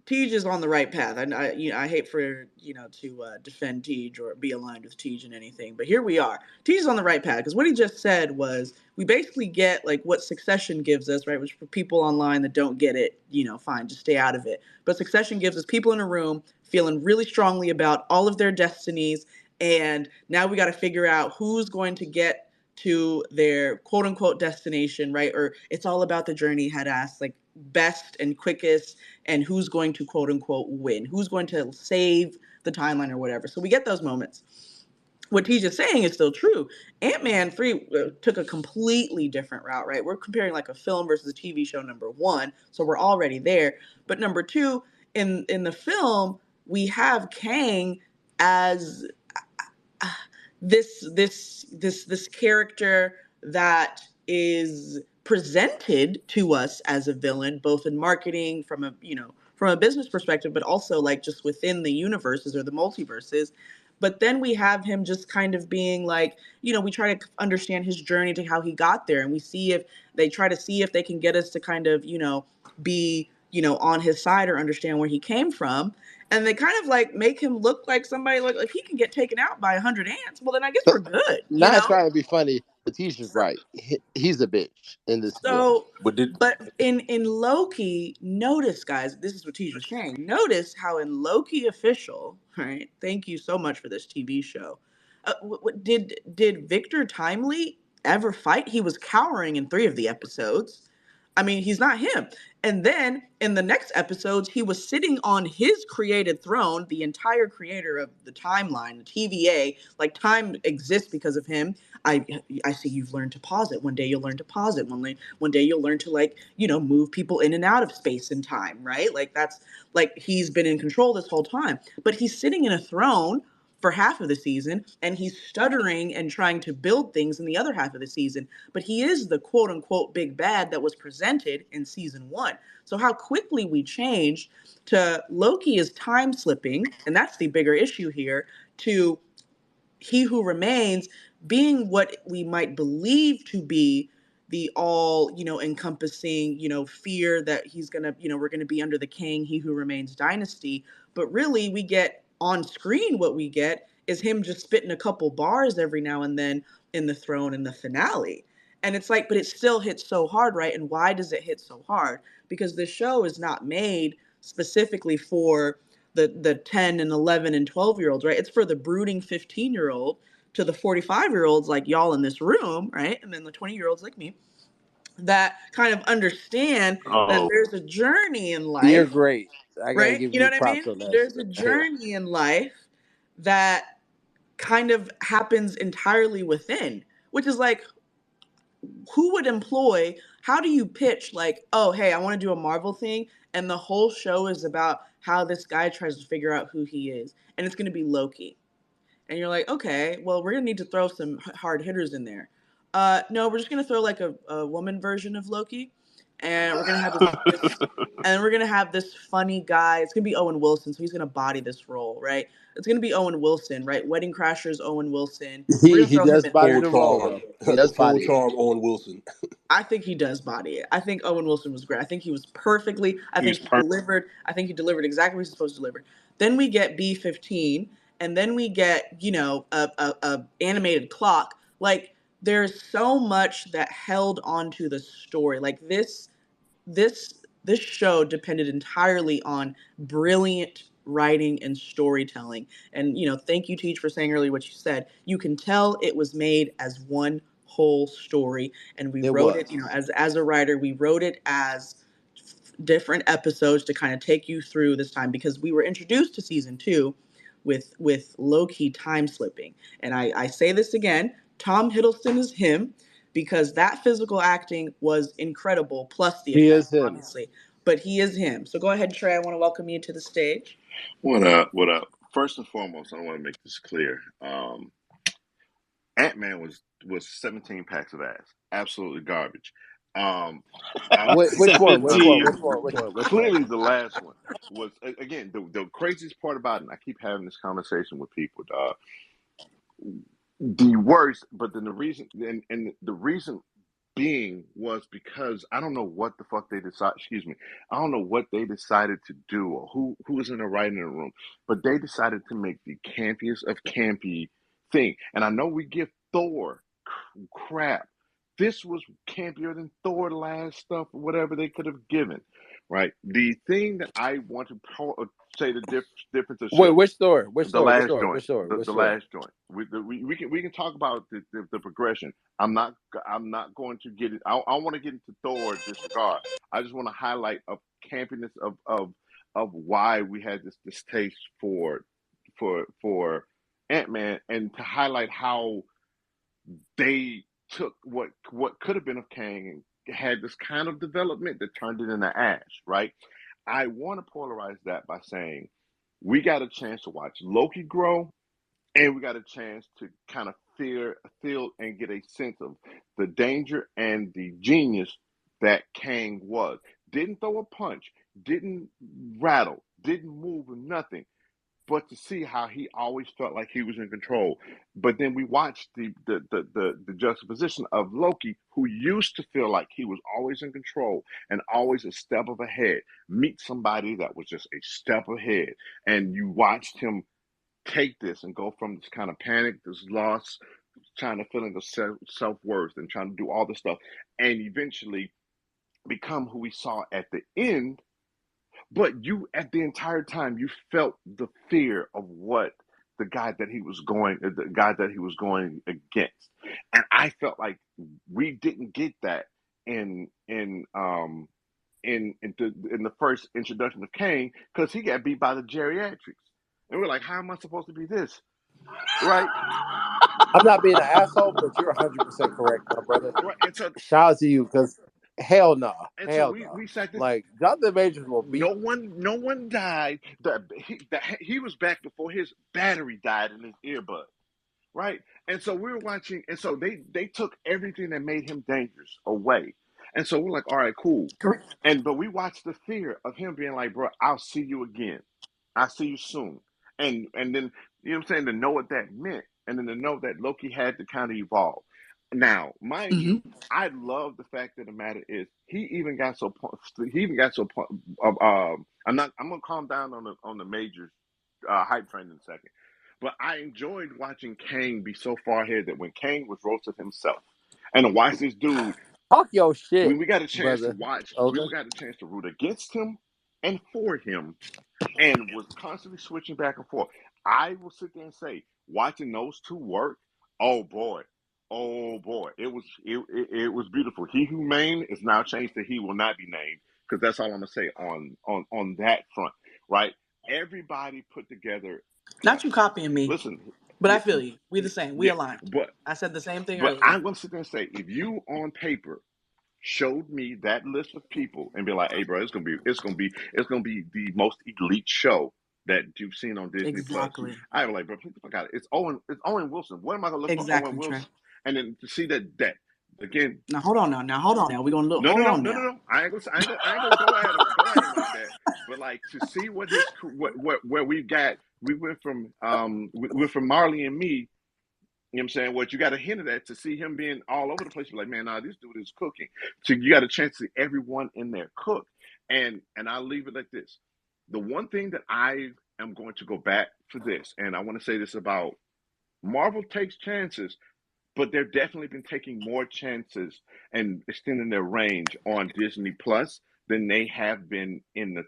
Tej is on the right path. I hate for to defend Tej or be aligned with Tej in anything, but here we are. Tej is on the right path because what he just said was we basically get like what Succession gives us, right? Which for people online that don't get it, fine, just stay out of it. But Succession gives us people in a room feeling really strongly about all of their destinies, and now we got to figure out who's going to get to their quote unquote destination, right? Or it's all about the journey, had asked, like best and quickest, and who's going to quote unquote win, who's going to save the timeline or whatever. So we get those moments. What he's just saying is still true. Ant-Man 3 took a completely different route, right? We're comparing like a film versus a TV show, number one, so we're already there. But number two, in the film, we have Kang as this character that is presented to us as a villain, both in marketing, from a business perspective, but also like just within the universes or the multiverses. But then we have him just kind of being like, we try to understand his journey to how he got there, and we see if they try to see if they can get us to kind of be on his side or understand where he came from. And they kind of like make him look like somebody like if he can get taken out by 100 ants, well then I guess we're good, Not trying to be funny, but Tisha's right. He's a bitch in this film. But in Loki, notice, guys, this is what Tej was saying. Notice how in Loki Official, right? Thank you so much for this TV show. Did Victor Timely ever fight? He was cowering in 3 of the episodes. I mean, he's not him. And then in the next episodes, he was sitting on his created throne, the entire creator of the timeline, the TVA. Like time exists because of him. I see you've learned to pause it. One day you'll learn to pause it. One day you'll learn to move people in and out of space and time, right? Like that's like he's been in control this whole time. But he's sitting in a throne for half of the season, and he's stuttering and trying to build things in the other half of the season. But he is the quote unquote big bad that was presented in season 1. So how quickly we changed to Loki is time slipping, and that's the bigger issue here, to He Who Remains being what we might believe to be the all, encompassing, fear that he's gonna, we're gonna be under the Kang, He Who Remains dynasty. But really, we get on screen what we get is him just spitting a couple bars every now and then in the throne in the finale. And it's like, but it still hits so hard, right? And why does it hit so hard? Because this show is not made specifically for the 10 and 11 and 12-year-olds, right? It's for the brooding 15-year-old to the 45-year-olds like y'all in this room, right? And then the 20-year-olds like me that kind of understand that there's a journey in life. You're great. I gotta right? give You know you what I mean? props on that. There's a journey in life that kind of happens entirely within, which is like, who would employ, how do you pitch like, oh, hey, I want to do a Marvel thing, and the whole show is about how this guy tries to figure out who he is, and it's going to be Loki. And you're like, okay, well, we're going to need to throw some hard hitters in there. No, we're just going to throw like a woman version of Loki. and we're gonna have this funny guy. It's gonna be Owen Wilson, so he's gonna body this role, right? It's gonna be Owen Wilson, right? Wedding Crashers, Owen Wilson. We're gonna He throw him does in body Full there. the role charm, though. He does full body it. charm. Owen Wilson. I think he does body it. I think Owen Wilson was great. I think he was perfectly. I He's think he perfect. delivered. I think he delivered exactly what he's supposed to deliver. Then we get B-15, and then we get a animated clock. Like there's so much that held onto the story. Like this show depended entirely on brilliant writing and storytelling. And thank you, Teach, for saying earlier what you said. You can tell it was made as one whole story, and we It wrote was. it. As a writer, we wrote it as different episodes to kind of take you through this time, because we were introduced to season 2 with low-key time slipping. And I say this again, Tom Hiddleston is him, because that physical acting was incredible, plus the He is effects, him. obviously. But he is him. So go ahead, Trey. I want to welcome you to the stage. What up? What up? First and foremost, I want to make this clear. Ant-Man was 17 packs of ass. Absolutely garbage. Which one? Which one? 17. Which one? Which one? Which one? Clearly, the last one was again the craziest part about it. And I keep having this conversation with people. The worst, but then the reason, and the reason being was because I don't know what the fuck they decided. Excuse me, I don't know what they decided to do or who was in the writing room, but they decided to make the campiest of campy thing. And I know we give Thor crap. This was campier than Thor last stuff, whatever they could have given, right? The thing that I want to say the difference of Wait, show, which story? Which the story? Which last story? joint, Which story? the Which story? last joint. We can talk about the progression. I'm not going to get it. I want to get into Thor disregard. I just want to highlight a campiness of why we had this distaste for Ant-Man, and to highlight how they took what could have been of Kang and had this kind of development that turned it into ash, right? I want to polarize that by saying we got a chance to watch Loki grow, and we got a chance to kind of feel and get a sense of the danger and the genius that Kang was. Didn't throw a punch, didn't rattle, didn't move, nothing, but to see how he always felt like he was in control. But then we watched the juxtaposition of Loki, who used to feel like he was always in control and always a step of ahead, meet somebody that was just a step ahead. And you watched him take this and go from this kind of panic, this loss, trying to feeling of self-worth and trying to do all this stuff, and eventually become who we saw at the end. But you, at the entire time, you felt the fear of what the guy that he was going against, and I felt like we didn't get that in the first introduction of Kang, because he got beat by the geriatrics, and we're like, how am I supposed to be this, right? I'm not being an asshole, but you're 100% correct, my brother. Right, and so Shout out to you, because hell no, and so hell we no. sat this. Like Jonathan Majors will beat. No one died. That he was back before his battery died in his earbud, right? And so we were watching, and so they took everything that made him dangerous away, and so we're like, all right, cool. But we watched the fear of him being like, bro, I'll see you again. I'll see you soon. And then, you know what I'm saying, to know what that meant, and then to know that Loki had to kind of evolve. Now, mind you, I love the fact that the matter is he even got so I'm gonna calm down on the major hype train in a second. But I enjoyed watching Kang be so far ahead that when Kang was roasted himself, and to watch this dude talk your shit, when we got a chance brother. to watch, Okay. we got a chance to root against him and for him, and was constantly switching back and forth. I will sit there and say, watching those two work, oh boy, it was beautiful. He who named is now changed to he will not be named, because that's all I'm gonna say on that front, right? Everybody put together. Not you copying me. Listen, but I feel you. We the same. We align. But I said the same thing but earlier. I'm gonna sit there and say, if you on paper showed me that list of people and be like, hey bro, it's gonna be the most elite show that you've seen on Disney Exactly. Plus. I was like, bro, please fuck out. It's Owen Wilson. What am I gonna look for Exactly, Owen Trey. Wilson? And then to see that again. Now hold on. Now we're gonna look. No, no, Hold no, on no, no, now. no. I ain't gonna go at him like that. But like to see what his where we went from Marley and Me. You know what I'm saying? What you got a hint of that to see him being all over the place. You're like, man, nah, this dude is cooking. So you got a chance to see everyone in there cook. And I'll leave it like this. The one thing that I am going to go back for this, and I want to say this about Marvel takes chances, but they've definitely been taking more chances and extending their range on Disney Plus than they have been in the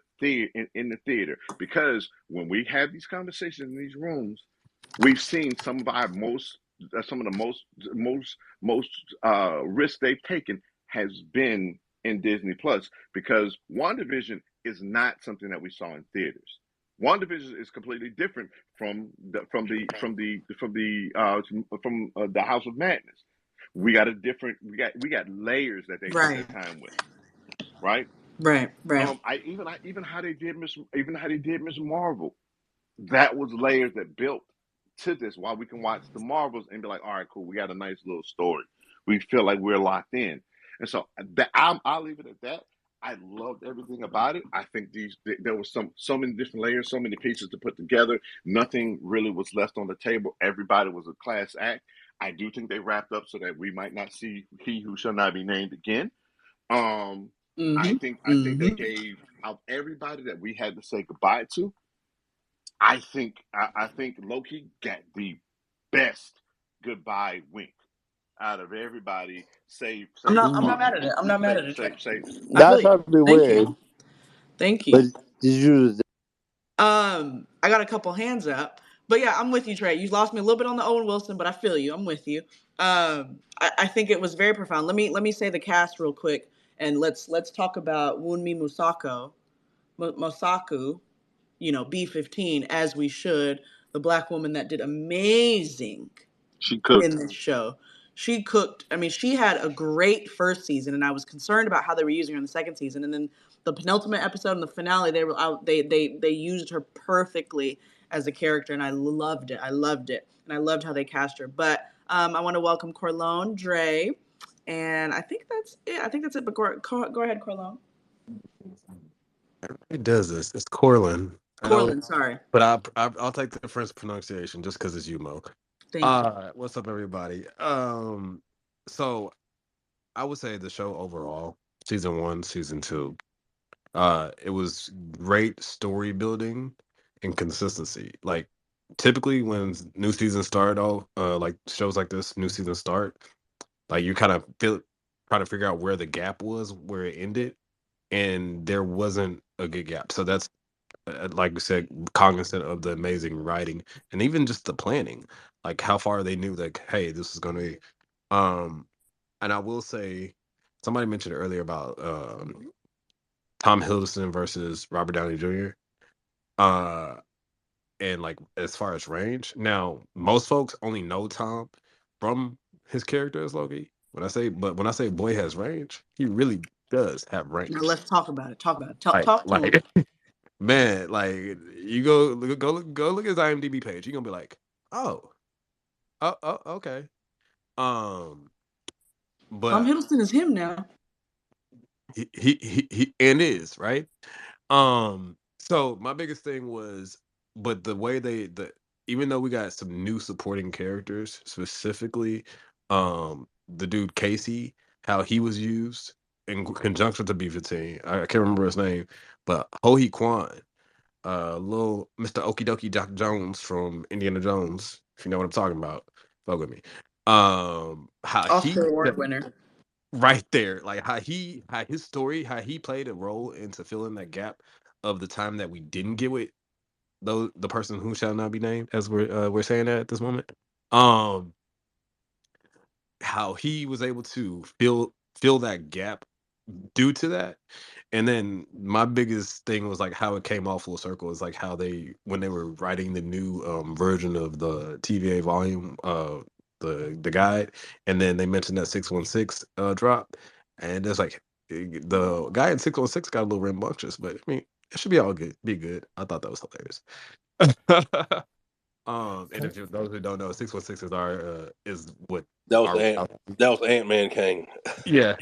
in the theater. Because when we have these conversations in these rooms, we've seen some of the most risks they've taken has been in Disney Plus because WandaVision is not something that we saw in theaters. WandaVision is completely different from the House of Madness. We got a different we got layers that they took their Right. time with, right? Right. I even how they did Miss Marvel, that was layers that built to this. While we can watch the Marvels and be like, all right, cool, we got a nice little story. We feel like we're locked in, and so I'll leave it at that. I loved everything about it. I think there was so many different layers, so many pieces to put together. Nothing really was left on the table. Everybody was a class act. I do think they wrapped up so that we might not see He Who Shall Not Be Named again. Um, I think they gave out everybody that we had to say goodbye to. I think Loki got the best goodbye wink out of everybody, I'm save not Mm, mad at it. I'm not mad at it, Trey. save. I feel That's you. probably Thank weird. you. Thank But you. did you? I got a couple hands up. But yeah, I'm with you, Trey. You lost me a little bit on the Owen Wilson, but I feel you. I'm with you. I think it was very profound. Let me say the cast real quick, and let's talk about Wunmi Mosaku, B15, as we should. The black woman that did amazing She in cooked. this show. She cooked. I mean, she had a great first season, and I was concerned about how they were using her in the second season. And then the penultimate episode and the finale, they were out. They used her perfectly as a character, and I loved it. I loved it, and I loved how they cast her. But I want to welcome Corlone, Dre, and I think that's it. But go ahead, Corlone. It does this. It's Corlin. I know, Corlin, sorry. but I'll take the French pronunciation just because it's you, Mo. Thank you. What's up, everybody? So I would say the show overall, season one, season two, it was great story building and consistency. Like typically when new seasons start off, like shows like this, new season start, like you kind of trying to figure out where the gap was, where it ended, and there wasn't a good gap. So that's like we said, cognizant of the amazing writing and even just the planning, like how far they knew like, hey, this is going to be. Um, and I will say, somebody mentioned earlier about Tom Hiddleston versus Robert Downey Jr. Uh, and like as far as range, now most folks only know Tom from his character as Loki. When I say boy has range, he really does have Now range. let's talk about it. Talk about it. Talk, Like, talk to him. like man, like you go look at his IMDb page. You're gonna be like, oh, okay. Um, Tom but Hiddleston is him now. he and is right. So my biggest thing was, but the way even though we got some new supporting characters, specifically, the dude Casey, how he was used in conjunction to B-15. I can't remember his name, but Ho Hee Kwan, little Mr. Okie Dokie Doc Jones from Indiana Jones, if you know what I'm talking about. Fuck with me. How he Oscar Award winner. right there, like how his story, how he played a role into filling that gap of the time that we didn't get with the person who shall not be named, as we're saying that at this moment. Um, how he was able to fill that gap due to that. And then my biggest thing was like how it came all full circle is like how when they were writing the new version of the TVA volume, the guide, and then they mentioned that 616 drop, and it's like the guy in 616 got a little rambunctious, but I mean it should be all good, be good. I thought that was hilarious. And if those who don't know, 616 is what That was our Ant-Man Kang. yeah.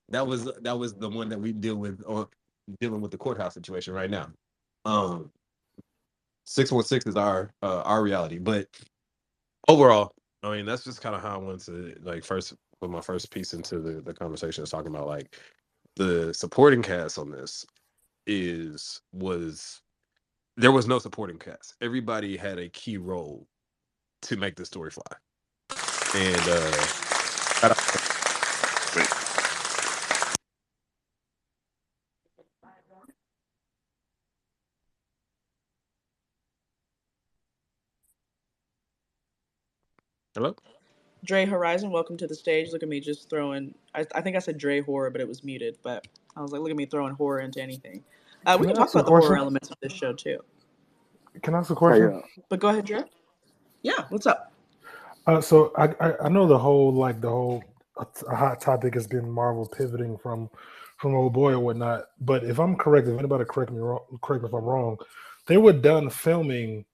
that was the one that we dealing with the courthouse situation right now. 616 is our reality. But overall, I mean, that's just kind of how I wanted to like first put my first piece into the conversation is talking about like the supporting cast on this there was no supporting cast. Everybody had a key role to make the story fly. And hello? Dre Horizon, welcome to the stage. Look at me just throwing. I think I said Dre horror, but it was muted. But I was like, look at me throwing horror into anything. We Can can I talk ask a about the horror question? elements of this show too. Can I ask a Hey, question? But go ahead, Dre. Yeah, what's up? So I know the whole a hot topic has been Marvel pivoting from Old Boy or whatnot. But if I'm correct, if anybody correct me if I'm wrong, they were done filming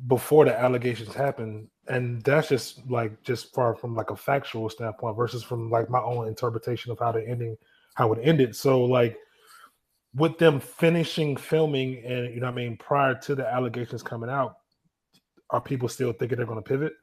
before the allegations happened, and that's just far from like a factual standpoint versus from like my own interpretation of how it ended. So like with them finishing filming and you know what I mean prior to the allegations coming out, are people still thinking they're going to pivot?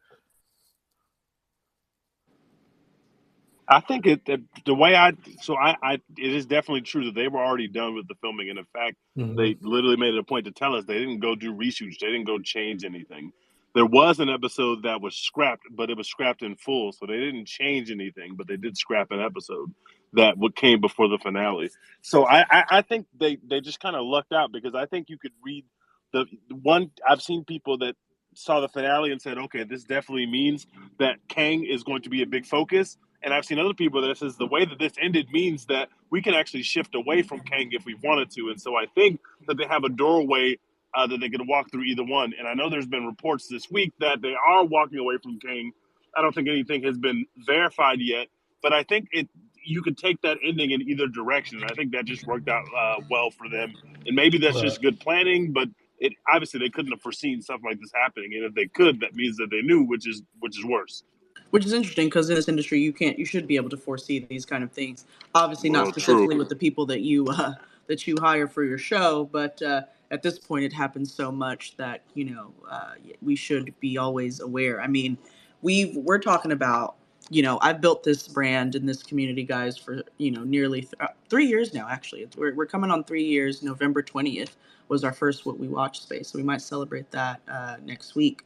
I think the way I it is definitely true that they were already done with the filming, and in fact, Mm-hmm. they literally made it a point to tell us they didn't go do reshoots, they didn't go change anything. There was an episode that was scrapped, but it was scrapped in full, so they didn't change anything, but they did scrap an episode that what came before the finale. So I think they just kind of lucked out because I think you could read the one. I've seen people that saw the finale and said, okay, this definitely means that Kang is going to be a big focus. And I've seen other people that says the way that this ended means that we can actually shift away from Kang if we wanted to. And so I think that they have a doorway that they can walk through either one. And I know there's been reports this week that they are walking away from Kang. I don't think anything has been verified yet, but I think you could take that ending in either direction. And I think that just worked out well for them. And maybe that's Right. just good planning, but it obviously they couldn't have foreseen stuff like this happening. And if they could, that means that they knew, which is worse. Which is interesting because in this industry, you should be able to foresee these kind of things. Obviously, not Well, true. specifically with the people that you hire for your show, but at this point, it happens so much that we should be always aware. I mean, we're talking about I've built this brand in this community, guys, for nearly 3 years now. Actually, we're coming on 3 years. November 20th was our first What We Watch space, so we might celebrate that next week.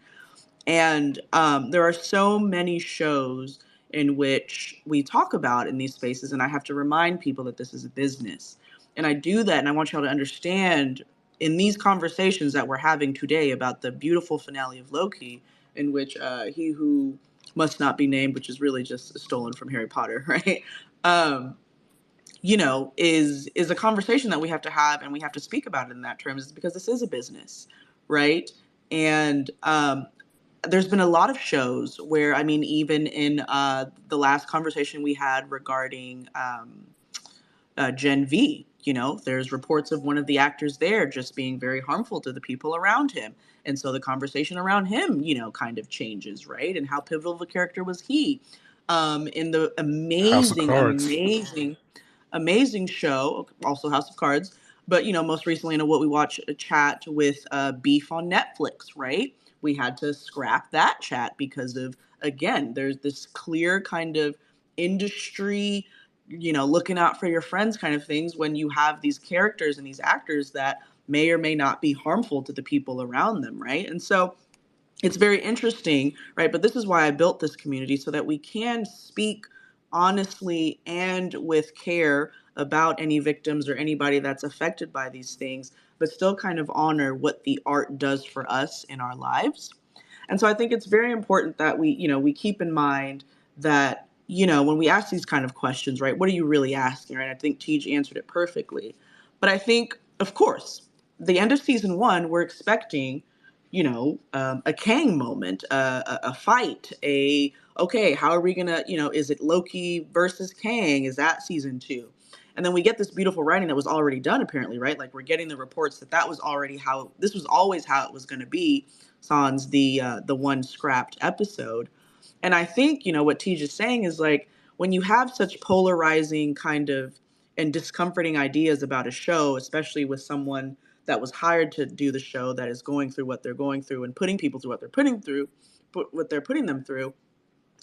And there are so many shows in which we talk about in these spaces, and I have to remind people that this is a business. And I do that, and I want y'all to understand in these conversations that we're having today about the beautiful finale of Loki, in which he who must not be named, which is really just stolen from Harry Potter, right? Um, is a conversation that we have to have, and we have to speak about it in that terms, because this is a business, right? And there's been a lot of shows where, I mean, even in the last conversation we had regarding Gen V, there's reports of one of the actors there just being very harmful to the people around him. And so the conversation around him, kind of changes, right? And how pivotal of a character was he in the House of amazing, Cards. amazing show, also House of Cards, but most recently in a What We Watch chat with Beef on Netflix, right? We had to scrap that chat because of, again, there's this clear kind of industry, looking out for your friends kind of things when you have these characters and these actors that may or may not be harmful to the people around them, right? And so it's very interesting, right? But this is why I built this community, so that we can speak honestly and with care about any victims or anybody that's affected by these things, but still kind of honor what the art does for us in our lives. And so I think it's very important that we keep in mind that, when we ask these kind of questions, right, what are you really asking, right? I think Tej answered it perfectly. But I think, of course, the end of season 1, we're expecting, a Kang moment, a fight, okay, how are we gonna, is it Loki versus Kang? Is that season 2? And then we get this beautiful writing that was already done, apparently, right? Like, we're getting the reports that was already this was always how it was going to be. sans the one scrapped episode. And I think, what Tej is saying is like when you have such polarizing kind of and discomforting ideas about a show, especially with someone that was hired to do the show that is going through what they're going through and putting people through what they're putting them through,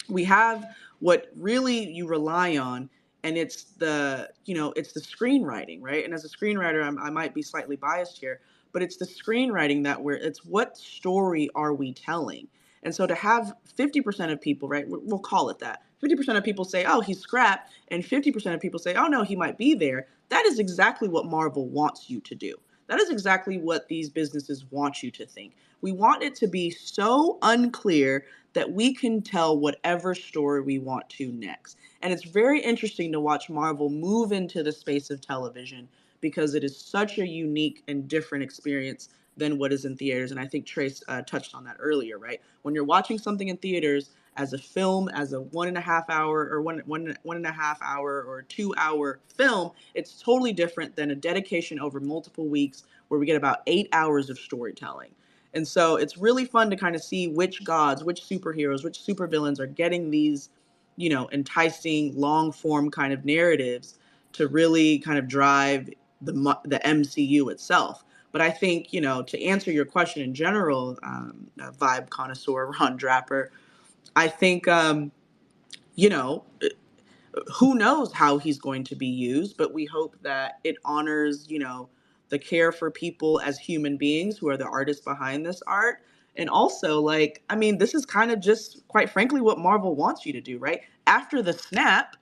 we have what really you rely on, and it's it's the screenwriting, right? And as a screenwriter, I might be slightly biased here, but it's the screenwriting it's what story are we telling? And so to have 50% of people, right, we'll call it that, 50% of people say, oh, he's scrapped, and 50% of people say, oh no, he might be there. That is exactly what Marvel wants you to do. That is exactly what these businesses want you to think. We want it to be so unclear that we can tell whatever story we want to next. And it's very interesting to watch Marvel move into the space of television because it is such a unique and different experience than what is in theaters. And I think Trace touched on that earlier, right? When you're watching something in theaters as a film, as a 1.5 hour or one and a half hour or 2 hour film, it's totally different than a dedication over multiple weeks where we get about 8 hours of storytelling. And so it's really fun to kind of see which gods, which superheroes, which supervillains are getting these, enticing long form kind of narratives to really kind of drive the MCU itself. But I think, to answer your question in general, vibe connoisseur Ron Draper, I think, you know, who knows how he's going to be used, but we hope that it honors, the care for people as human beings who are the artists behind this art. And also, this is kind of just, quite frankly, what Marvel wants you to do, right? After the snap,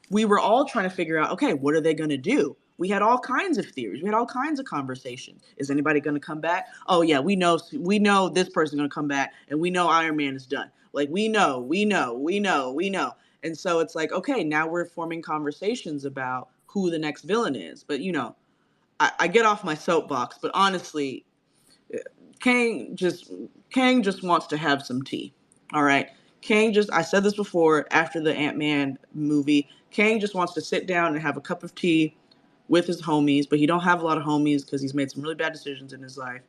we were all trying to figure out, okay, what are they going to do? We had all kinds of theories. We had all kinds of conversations. Is anybody going to come back? Oh yeah, we know this person's going to come back, and we know Iron Man is done. Like we know. And so it's like, okay, now we're forming conversations about who the next villain is. But I get off my soapbox, but honestly, Kang just wants to have some tea. All right. I said this before after the Ant-Man movie, Kang just wants to sit down and have a cup of tea with his homies, but he don't have a lot of homies because he's made some really bad decisions in his life.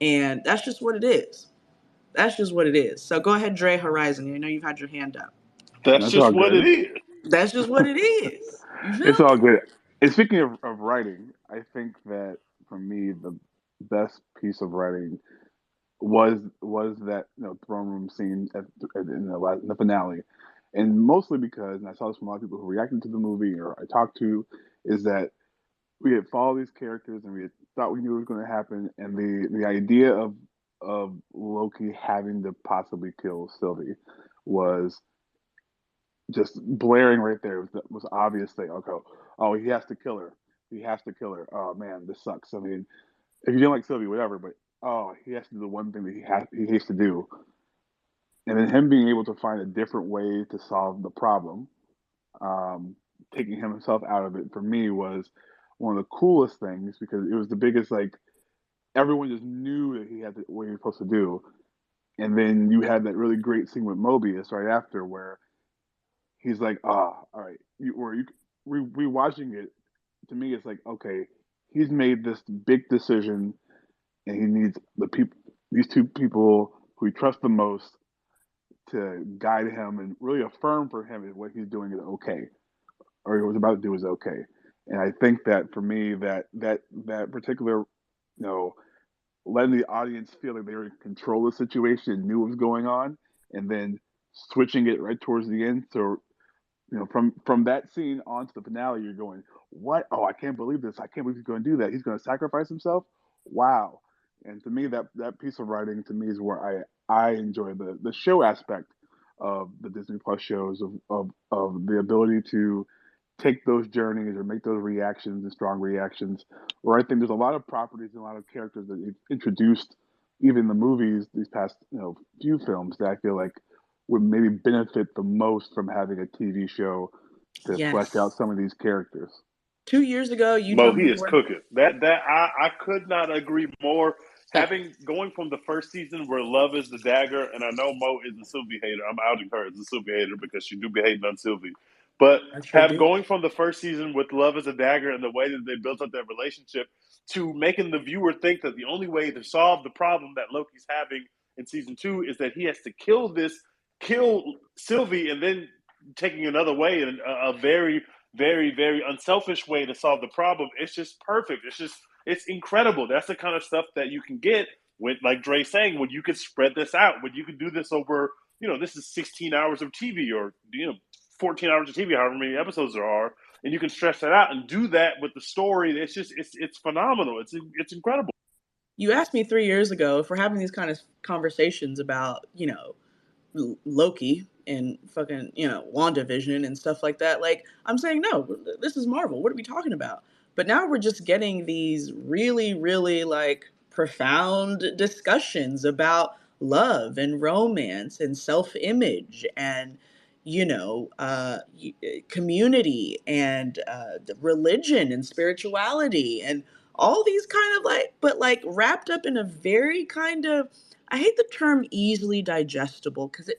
And that's just what it is. That's just what it is. So go ahead, Dre Horizon. I know you've had your hand up. That's That's just all what it good. is. That's just what it is. You feel It's me? all good. And speaking of writing, I think that for me the best piece of writing was that throne room scene in the finale, and mostly because, and I saw this from a lot of people who reacted to the movie or I talked to, is that we had followed these characters and we had thought we knew it was going to happen, and the idea of Loki having to possibly kill Sylvie was just blaring right there. It was an obvious thing. Okay, oh, he has to kill her. He has to kill her. Oh man, this sucks. I mean, if you didn't like Sylvie, whatever, but oh, he has to do the one thing that he hates to do, and then him being able to find a different way to solve the problem, taking himself out of it for me was one of the coolest things because it was the biggest, like, everyone just knew that he had what he was supposed to do, and then you had that really great scene with Mobius right after where he's like, all right, rewatching it, to me, it's like, okay, he's made this big decision, and he needs these two people who he trusts the most to guide him and really affirm for him that what he's doing is okay, or he was about to do is okay. And I think that for me, that particular, letting the audience feel like they were in control of the situation and knew what was going on, and then switching it right towards the end. So from that scene on to the finale, you're going, what? Oh, I can't believe this. I can't believe he's going to do that. He's going to sacrifice himself. Wow. And to me, that piece of writing to me is where I enjoy the show aspect of the Disney Plus shows of the ability to take those journeys or make those reactions and strong reactions. Where I think there's a lot of properties and a lot of characters that you've introduced, even the movies, these past few films, that I feel like would maybe benefit the most from having a TV show to flesh out Yes. some of these characters. 2 years ago, you Mo, told he me is cooking. I could not agree more. Going from the first season where Love is the dagger, and I know Mo is a Sylvie hater. I'm outing her as a Sylvie hater because she do be hating on Sylvie. But I sure do. going from the first season with Love is a dagger and the way that they built up that relationship to making the viewer think that the only way to solve the problem that Loki's having in season 2 is that he has to kill Sylvie, and then taking another way, and a very, very, very unselfish way to solve the problem. It's just perfect. It's incredible. That's the kind of stuff that you can get with, like Dre saying, when you could spread this out, when you could do this over, this is 16 hours of TV, or 14 hours of TV, however many episodes there are, and you can stretch that out and do that with the story. It's phenomenal. It's incredible. You asked me 3 years ago if we're having these kind of conversations about, Loki and fucking, WandaVision and stuff like that. Like, I'm saying, no, this is Marvel. What are we talking about? But now we're just getting these really, really like profound discussions about love and romance and self-image and, community and religion and spirituality and all these kind of but wrapped up in a very kind of, I hate the term easily digestible, because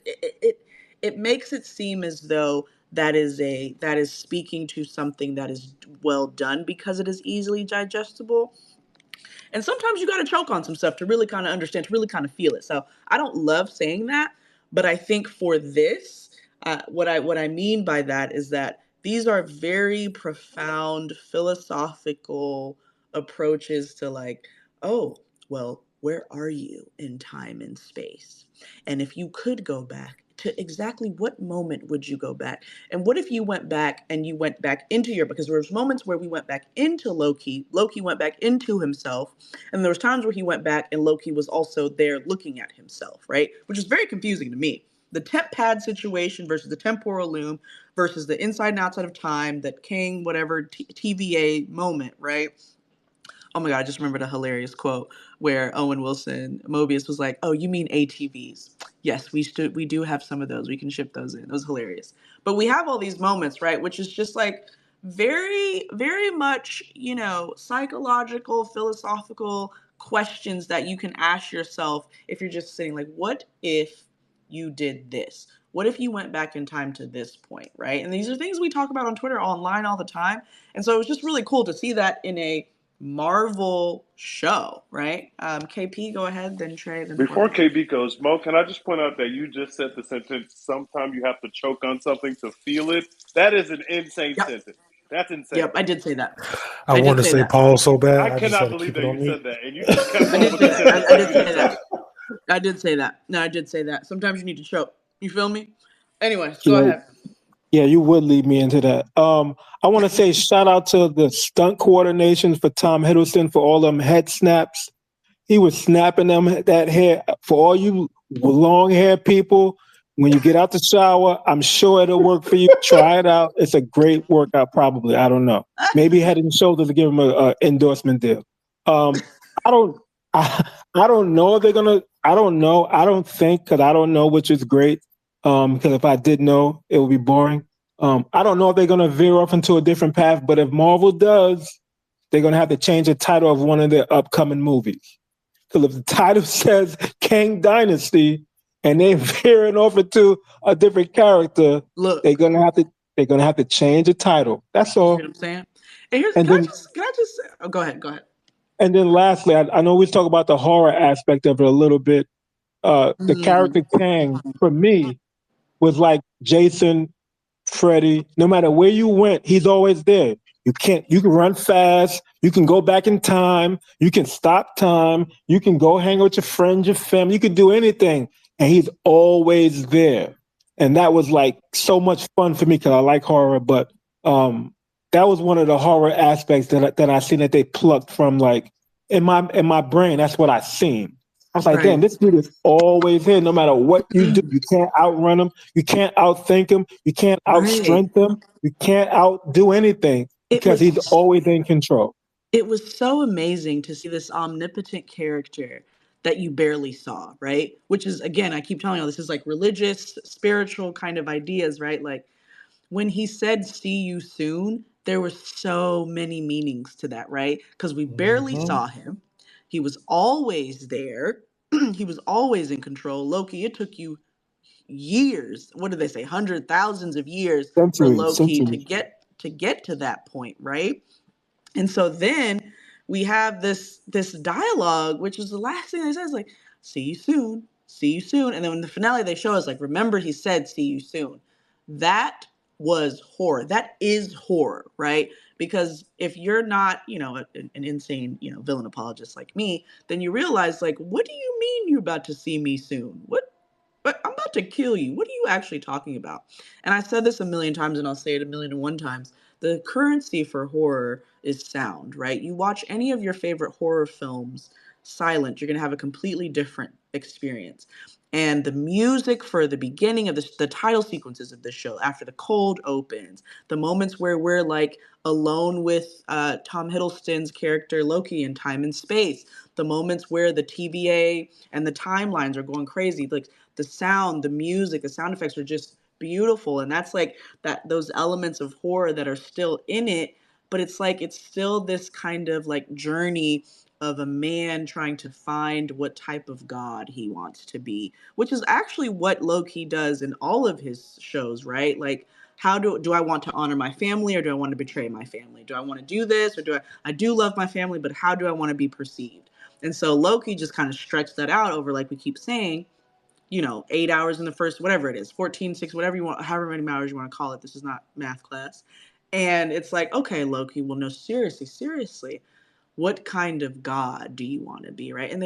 it makes it seem as though that is speaking to something that is well done because it is easily digestible. And sometimes you got to choke on some stuff to really kind of understand, to really kind of feel it. So I don't love saying that, but I think for this, what I mean by that is that these are very profound philosophical approaches to like, oh, well, where are you in time and space? And if you could go back, to exactly what moment would you go back? And what if you went back and you went back into because there was moments where we went back into Loki went back into himself, and there was times where he went back and Loki was also there looking at himself, right? Which is very confusing to me. The temp pad situation versus the temporal loom versus the inside and outside of time, that Kang, whatever, TVA moment, right? Oh my God, I just remembered a hilarious quote where Owen Wilson, Mobius, was like, "Oh, you mean ATVs? Yes, we do have some of those. We can ship those in." It was hilarious. But we have all these moments, right? Which is just like very, very much, psychological, philosophical questions that you can ask yourself if you're just sitting like, what if you did this? What if you went back in time to this point, right? And these are things we talk about on Twitter online all the time. And so it was just really cool to see that in a Marvel show, right? KP, go ahead, then Trey, then Before Porter. KB goes, Mo, can I just point out that you just said the sentence, "Sometimes you have to choke on something to feel it"? That is an insane sentence. That's insane. Yep, I did say that. I wanted to say Paul so bad. I just cannot had to believe keep it that on you me. said that, and you just kept I going did with say the that. sentence. I did say that. I did say that. No, I did say that. Sometimes you need to choke. You feel me? Anyway, go ahead. Yeah, you would lead me into that. I want to say shout out to the stunt coordination for Tom Hiddleston for all them head snaps. He was snapping that hair. For all you long hair people, when you get out the shower, I'm sure it'll work for you. Try it out. It's a great workout, probably. I don't know. Maybe Head and Shoulders to give him an endorsement deal. I don't know if they're gonna. I don't know. I don't think, because I don't know, which is great. Because if I did know, it would be boring. I don't know if they're gonna veer off into a different path. But if Marvel does, they're gonna have to change the title of one of their upcoming movies. Because if the title says Kang Dynasty and they're veering off into a different character, look, they're gonna have to change the title. That's all. You know what I'm saying? And can I just oh, go ahead. And then lastly, I know we talk about the horror aspect of it a little bit. The character Kang, for me, was like Jason, Freddy. No matter where you went, he's always there. You can run fast. You can go back in time. You can stop time. You can go hang out with your friends, your family. You can do anything. And he's always there. And that was like so much fun for me because I like horror. But that was one of the horror aspects that I seen that they plucked from, like, in my brain. That's what I seen. I was like, damn, this dude is always here. No matter what you do, you can't outrun him. You can't outthink him. You can't outstrength him. You can't outdo anything because he's always in control. It was so amazing to see this omnipotent character that you barely saw, right? Which is, again, I keep telling you, this is like religious, spiritual kind of ideas, right? Like when he said, "See you soon," there were so many meanings to that, right? Because we barely saw him. He was always there. He was always in control. Loki, it took you years. What did they say? Hundreds, thousands of years for Loki to get to that point, right? And so then we have this dialogue, which is the last thing they says, like, "See you soon. see you soon. And then in the finale, they show us, like, remember, he said, see you soon. That was horror. That is horror, right? Because if you're not, an insane, villain apologist like me, then you realize, like, what do you mean you're about to see me soon? But I'm about to kill you. What are you actually talking about? And I said this a million times, and I'll say it a million and one times. The currency for horror is sound, right? You watch any of your favorite horror films silent, you're going to have a completely different experience. And the music for the beginning of the title sequences of the show, after the cold opens, the moments where we're like alone with Tom Hiddleston's character Loki in time and space, the moments where the TVA and the timelines are going crazy, like the sound, the music, the sound effects are just beautiful. And that's like those elements of horror that are still in it, but it's like it's still this kind of like journey of a man trying to find what type of god he wants to be, which is actually what Loki does in all of his shows, right? Like, how do I want to honor my family, or do I want to betray my family? Do I want to do this, or I do love my family, but how do I want to be perceived? And so Loki just kind of stretched that out over, like we keep saying, 8 hours in the first, whatever it is, 14, 6, whatever you want, however many hours you want to call it. This is not math class. And it's like, okay, Loki, well, no, seriously, what kind of god do you want to be, right? And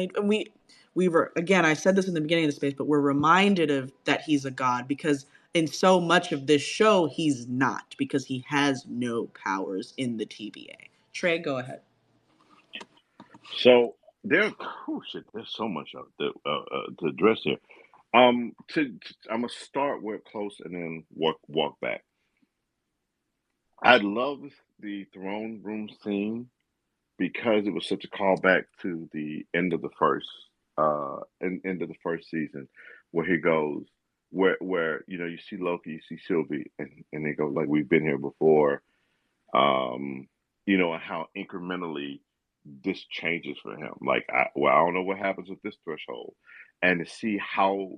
we were, again, I said this in the beginning of the space, but we're reminded of that he's a god, because in so much of this show, he's not, because he has no powers in the TVA. Trey, go ahead. So there's so much to address here. I'm gonna start with close and then walk back. I love the throne room scene because it was such a callback to the end of the first season, where he goes, where you see Loki, you see Sylvie, and they go like, we've been here before, and how incrementally this changes for him. Like, I don't know what happens with this threshold, and to see how.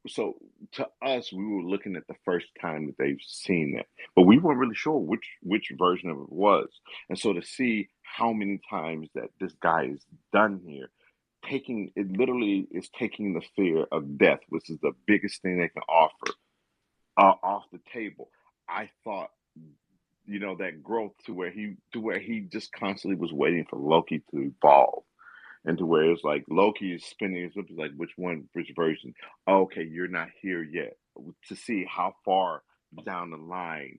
So to us, we were looking at the first time that they've seen that, but we weren't really sure which version of it was. And so to see how many times that this guy is done here, taking it literally is taking the fear of death, which is the biggest thing they can offer, off the table. I thought, that growth to where he just constantly was waiting for Loki to evolve, and to where it's like Loki is spinning his lips, like, which version? Okay, you're not here yet. To see how far down the line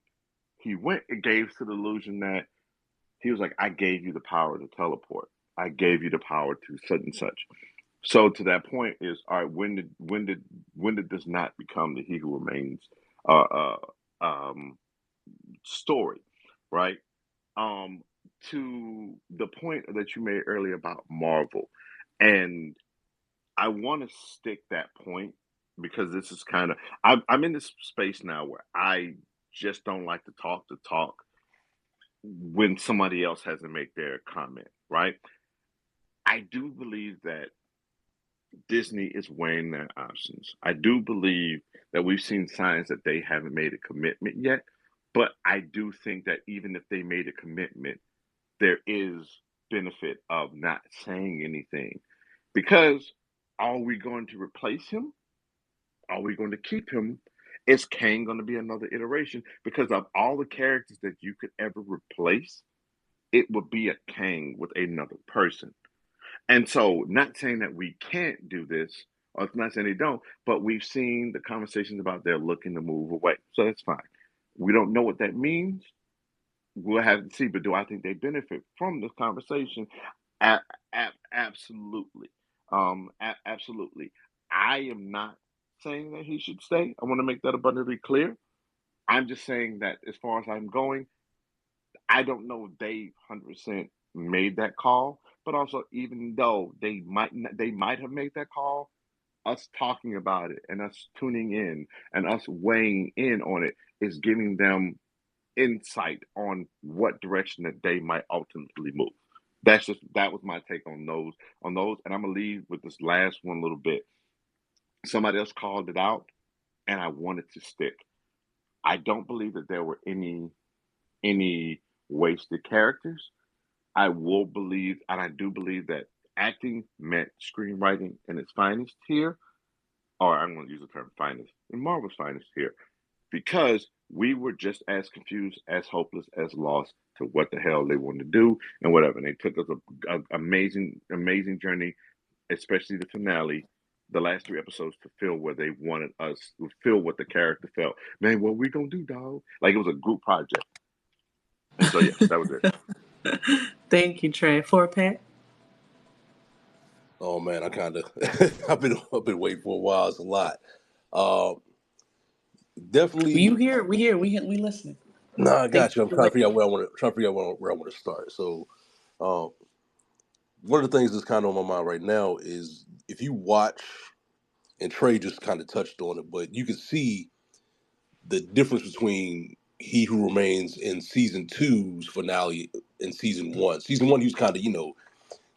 he went, it gave to the illusion that he was like, I gave you the power to teleport. I gave you the power to such and such. So to that point is, all right, when did this not become the He Who Remains uh, uh, um, story, right? Um, to the point that you made earlier about Marvel, and I want to stick that point because this is kind of I'm in this space now where I just don't like to talk when somebody else hasn't made their comment, right? I do believe that Disney is weighing their options. I do believe that we've seen signs that they haven't made a commitment yet, but I do think that even if they made a commitment, there is benefit of not saying anything, because are we going to replace him? Are we going to keep him? Is Kang going to be another iteration? Because of all the characters that you could ever replace, it would be a Kang with another person. And so, not saying that we can't do this, or it's not saying they don't, but we've seen the conversations about they're looking to move away. So that's fine. We don't know what that means. We'll have to see. But do I think they benefit from this conversation? Absolutely. Absolutely. I am not saying that he should stay. I want to make that abundantly clear. I'm just saying that as far as I'm going, I don't know if they 100% made that call, but also even though they might have made that call, us talking about it and us tuning in and us weighing in on it is giving them insight on what direction that they might ultimately move. That was my take on those, and I'm gonna leave with this last one a little bit. Somebody else called it out, and I wanted to stick. I don't believe that there were any wasted characters. I will believe, and I do believe that acting met screenwriting in its finest here. or I'm going to use the term finest, and Marvel's finest here, because we were just as confused, as hopeless, as lost to what the hell they wanted to do and whatever. And they took us a amazing, amazing journey, especially the finale, the last 3 episodes, to feel where they wanted us to feel what the character felt. Man, what we gonna do, dog? Like it was a group project. And so yeah, that was it. Thank you, Trey. Forte? Oh man, I kind of I've been waiting for a while. It's a lot. Definitely. You here? We here. We listening. No, I Thanks got you. I'm for trying to waiting. figure out where I want to start. So, one of the things that's kind of on my mind right now is if you watch, and Trey just kind of touched on it, but you can see the difference between He Who Remains in season 2's finale and season 1. Season 1, he was kind of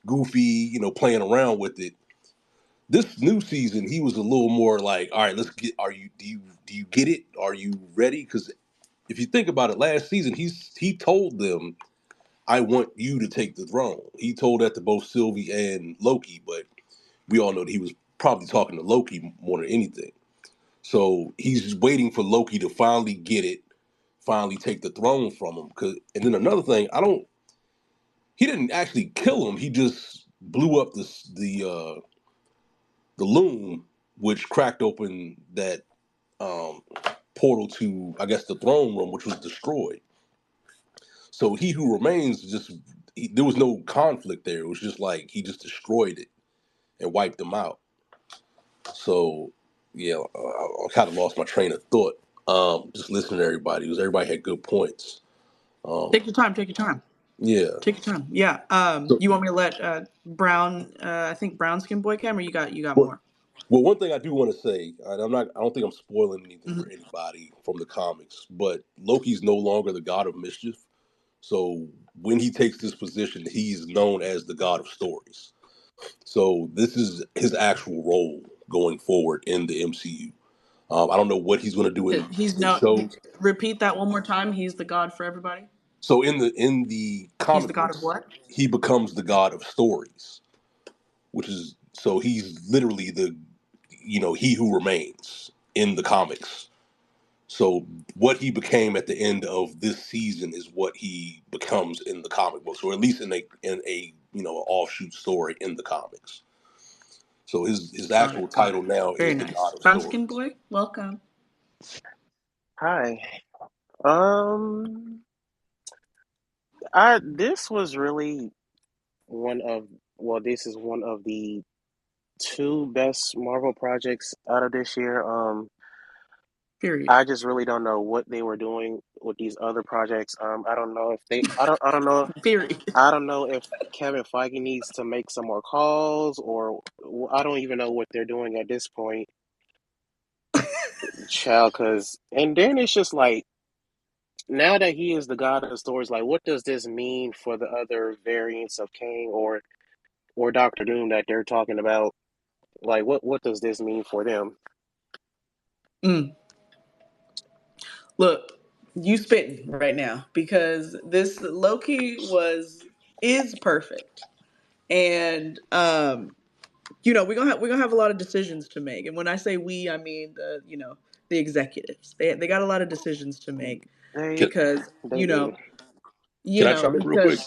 goofy, playing around with it. This new season, he was a little more like, all right, let's get. Do you get it? Are you ready? Because if you think about it, last season he told them, I want you to take the throne. He told that to both Sylvie and Loki, but we all know that he was probably talking to Loki more than anything. So he's just waiting for Loki to finally get it, finally take the throne from him. And then another thing, he didn't actually kill him. He just blew up the loom, which cracked open that portal to, I guess, the throne room, which was destroyed. So He Who Remains there was no conflict there. It was just like he just destroyed it and wiped them out. So yeah, I kind of lost my train of thought. Just listening to everybody, because everybody had good points. Take your time. Take your time. Yeah. Take your time. Yeah. So, You want me to let Brown? I think Brown Skin Boy cam, or you got well, more? well, one thing I do want to say, and I don't think I'm spoiling anything Mhm. for anybody from the comics, but Loki's no longer the god of mischief. So when he takes this position, he's known as the god of stories. So this is his actual role going forward in the MCU. I don't know what he's going to do He's in no. shows. Repeat that one more time. He's the god for everybody. So in the He's the comic god of books, what? he becomes the god of stories, which is so he's literally he who remains in the comics. So what he became at the end of this season is what he becomes in the comic books, or at least in a offshoot story in the comics. So his Got actual it. Got title it. now Very is the nice. God of Brown Skin Stories. Boy, welcome. Hi. This was really this is one of the two best Marvel projects out of this year. Period. I just really don't know what they were doing with these other projects. I don't know if I don't know. Period. I don't know if Kevin Feige needs to make some more calls, or I don't even know what they're doing at this point, child. And then it's just like, now that he is the god of the stories, like, what does this mean for the other variants of Kang or Doctor Doom that they're talking about? Like, what does this mean for them? Look, you spitting right now, because this Loki is perfect, and we're gonna have a lot of decisions to make. And when I say we, I mean the executives. They got a lot of decisions to make, They Can, because they do. can I chime in real quick?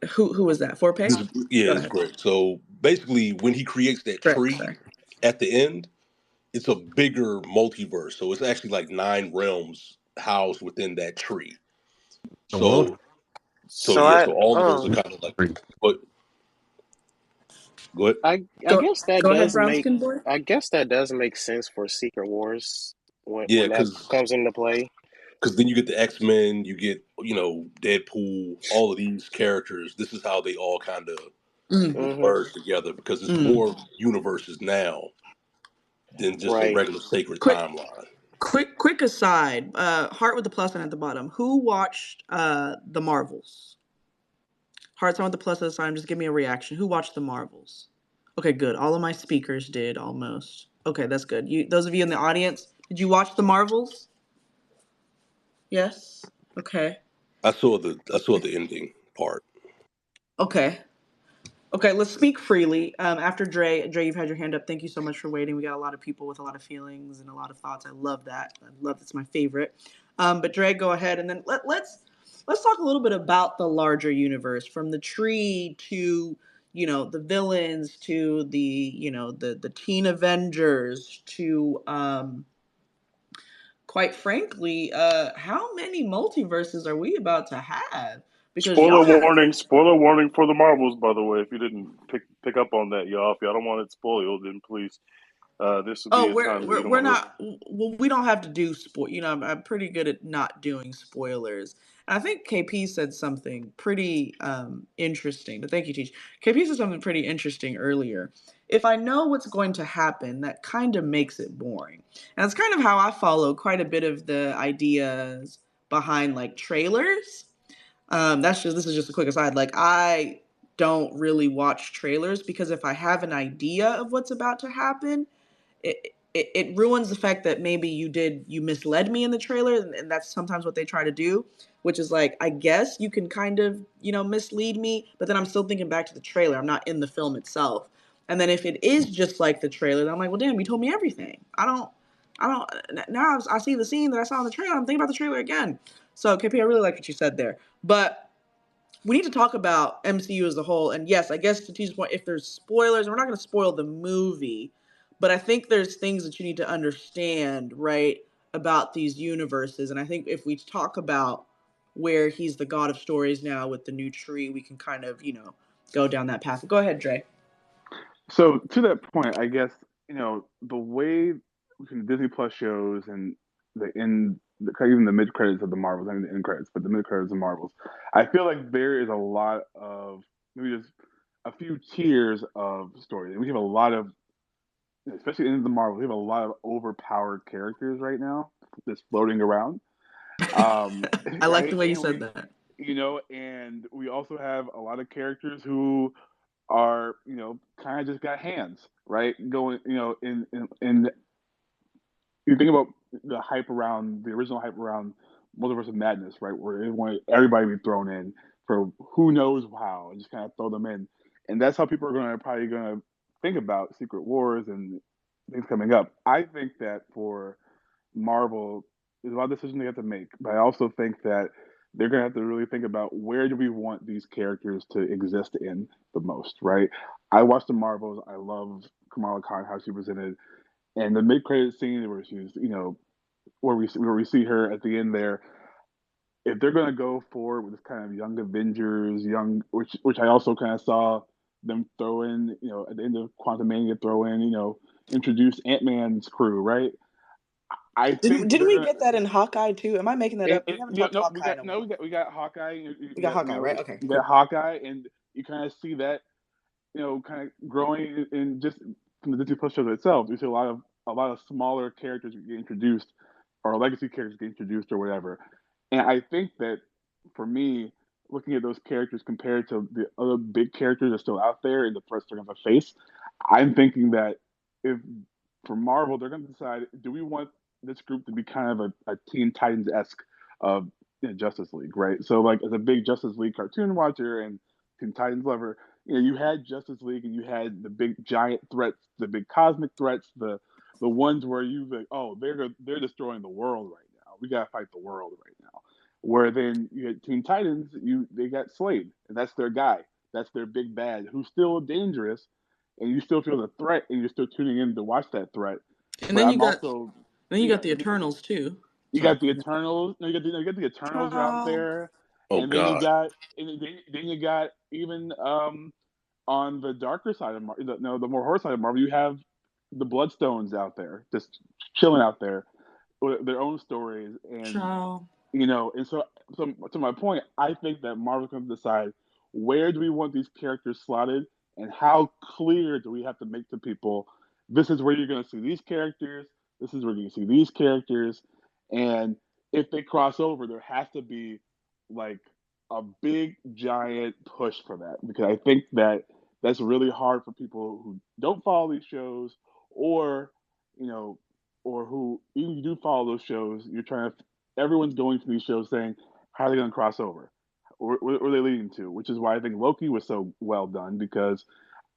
because who was that? Forte? This Go is ahead. great. So basically, when he creates that Trey, tree sorry. at the end, it's a bigger multiverse. So it's actually like 9 realms housed within that tree. The world. So Yeah, I so all of those are kind of like, but go ahead. I Go guess that go ahead, does Brown make Skin Boy. sense for Secret Wars Yeah, when that comes into play. because then you get the X-Men, you get Deadpool, all of these characters. This is how they all kind of Mm-hmm. merge together, because it's more universes now than just a Right. regular sacred Quick timeline. quick aside. Heart with the plus sign at the bottom. Who watched the Marvels? Heart sign with the plus at the sign. Just give me a reaction. Who watched the Marvels? Okay, good. All of my speakers did almost. Okay, that's good. Those of you in the audience, did you watch the Marvels? Yes. Okay. I saw the ending part. Okay. Okay, let's speak freely. After Dre, you've had your hand up. Thank you so much for waiting. We got a lot of people with a lot of feelings and a lot of thoughts. I love that. I love that's my favorite. But Dre, go ahead, and then let's talk a little bit about the larger universe, from the tree to the villains to the the teen Avengers to quite frankly, how many multiverses are we about to have? Because y'all have. Spoiler warning for the Marvels, by the way. If you didn't pick up on that, y'all. If y'all don't want it spoiled, then please, this would be Oh, a time where you don't we're want to listen. not. Well, we don't have to do spoil. I'm pretty good at not doing spoilers. And I think KP said something pretty interesting. But thank you, Teach. KP said something pretty interesting earlier. If I know what's going to happen, that kind of makes it boring. And that's kind of how I follow quite a bit of the ideas behind like trailers. This is just a quick aside. Like I don't really watch trailers because if I have an idea of what's about to happen, it ruins the fact that maybe you misled me in the trailer, and that's sometimes what they try to do, which is like I guess you can kind of mislead me, but then I'm still thinking back to the trailer. I'm not in the film itself, and then if it is just like the trailer, then I'm like, well, damn, you told me everything. I don't now I see the scene that I saw in the trailer. I'm thinking about the trailer again. So KP, I really like what you said there, but we need to talk about MCU as a whole. And yes, I guess to T's point, if there's spoilers, we're not going to spoil the movie, but I think there's things that you need to understand, right, about these universes. And I think if we talk about where he's the god of stories now with the new tree, we can kind of, go down that path. Go ahead, Dre. So to that point, I guess the way Disney Plus shows and even the mid credits of the Marvels, I mean the end credits, but the mid credits of Marvels, I feel like there is a lot of maybe just a few tiers of stories. And we have a lot of, especially in the Marvels, we have a lot of overpowered characters right now that's floating around. I like Right, the way you and said that. and we also have a lot of characters who are kind of just got hands, right, going in you think about the original hype around Multiverse of Madness, right, where they want everybody to be thrown in for who knows how and just kind of throw them in, and that's how people are probably going to think about Secret Wars and things coming up. I think that for Marvel, there's a lot of decisions they have to make, but I also think that they're going to have to really think about where do we want these characters to exist in the most, right? I watched the Marvels. I love Kamala Khan, how she presented, and the mid-credit scene where she's, where we see her at the end there. If they're going to go forward with this kind of young Avengers, which I also kind of saw them throw in, at the end of Quantumania, introduce Ant-Man's crew, right? I think Didn't they're we gonna. get that in Hawkeye too? Am I making that up? We haven't talked No, Hawkeye in a while. we got Hawkeye. We got Hawkeye, right? Okay, You got cool. Hawkeye, and you kind of see that kind of growing in just from the Disney Plus show itself. You see a lot of smaller characters get introduced, or legacy characters get introduced, or whatever. And I think that for me, looking at those characters compared to the other big characters that are still out there and the threats they're going to face, I'm thinking that if for Marvel, they're going to decide: do we want this group to be kind of a Teen Titans esque of Justice League, right? So, like, as a big Justice League cartoon watcher and Teen Titans lover, you had Justice League and you had the big giant threats, the big cosmic threats, the ones where you like, oh, they're destroying the world right now. We gotta fight the world right now. Where then you had Teen Titans, they got Slade, and that's their guy, that's their big bad, who's still dangerous, and you still feel the threat, and you're still tuning in to watch that threat. And But then I'm also, you got yeah, the Eternals too. you Sorry. got the Eternals. No, you got the Eternals are out Ciao. there, Oh and then you God. got then you got even on the darker side of Marvel, no, the more horror side of Marvel, you have the Bloodstones out there, just chilling out there with their own stories, and Ciao. and so to my point, I think that Marvel's going to decide where do we want these characters slotted, and how clear do we have to make to people, this is where you're going to see these characters, this is where you're going to see these characters, and if they cross over, there has to be like a big giant push for that, because I think that that's really hard for people who don't follow these shows, or you know, or who even you do follow those shows. You're trying to. Everyone's going to these shows saying, "How are they going to cross over? where are they leading to? Which is why I think Loki was so well done, because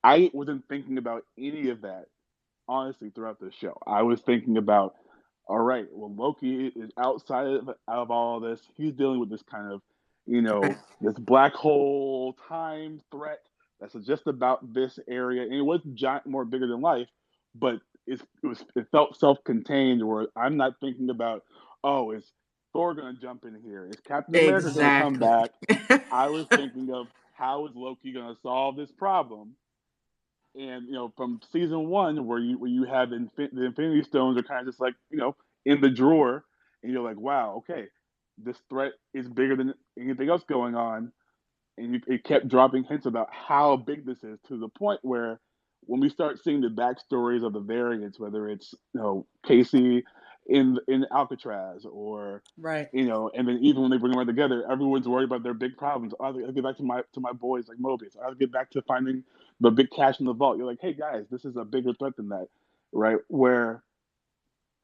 I wasn't thinking about any of that honestly throughout the show. I was thinking about, all right, well, Loki is outside of all this. He's dealing with this kind of, this black hole time threat that's just about this area, and it wasn't giant, more bigger than life, but it felt self-contained. Where I'm not thinking about, oh, is Thor gonna jump in here? Is Captain America gonna come Exactly. back? I was thinking of, how is Loki gonna solve this problem? And from season one, where you have the Infinity Stones are kind of just like in the drawer, and you're like, wow, okay, this threat is bigger than anything else going on, and it kept dropping hints about how big this is, to the point where when we start seeing the backstories of the variants, whether it's Casey in Alcatraz, or Right. and then even when they bring them right together, everyone's worried about their big problems. I'll get back to my boys like Mobius. I'll get back to finding the big cash in the vault. You're like, hey guys, this is a bigger threat than that, right? Where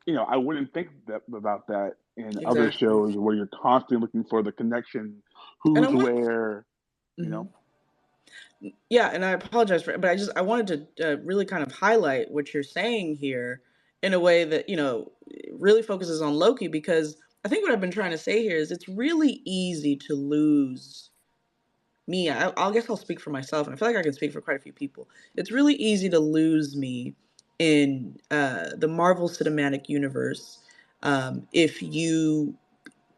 I wouldn't think about that in other Exactly. shows, where you're constantly looking for the connection, And who's where, Yeah, and I apologize for it, but I wanted to really kind of highlight what you're saying here in a way that, really focuses on Loki, because I think what I've been trying to say here is it's really easy to lose me. I guess I'll speak for myself, and I feel like I can speak for quite a few people. It's really easy to lose me in the Marvel Cinematic Universe if you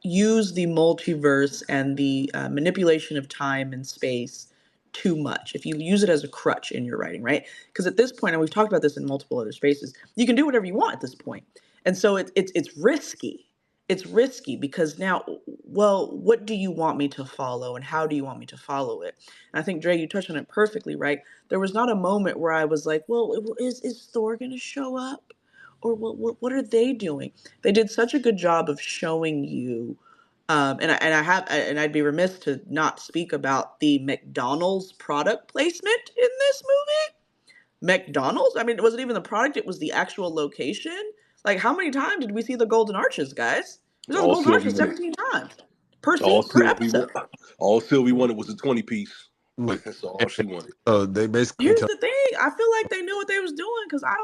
use the multiverse and the manipulation of time and space too much. If you use it as a crutch in your writing, right? Because at this point, and we've talked about this in multiple other spaces, you can do whatever you want at this point, and so it's risky. It's risky because now, well, what do you want me to follow, and how do you want me to follow it? And I think Dre, you touched on it perfectly, right? There was not a moment where I was like, well, is Thor going to show up, or what are they doing? They did such a good job of showing you, and I'd be remiss to not speak about the McDonald's product placement in this movie. McDonald's? I mean, it wasn't even the product; it was the actual location. Like, how many times did we see the Golden Arches, guys? We saw the All Golden Sylvie Arches wanted. 17 times per All scene per Sylvie, episode. all Sylvie wanted was a 20 piece. Mm. That's all she wanted. So they basically Here's tell the thing. I feel like they knew what they was doing, because I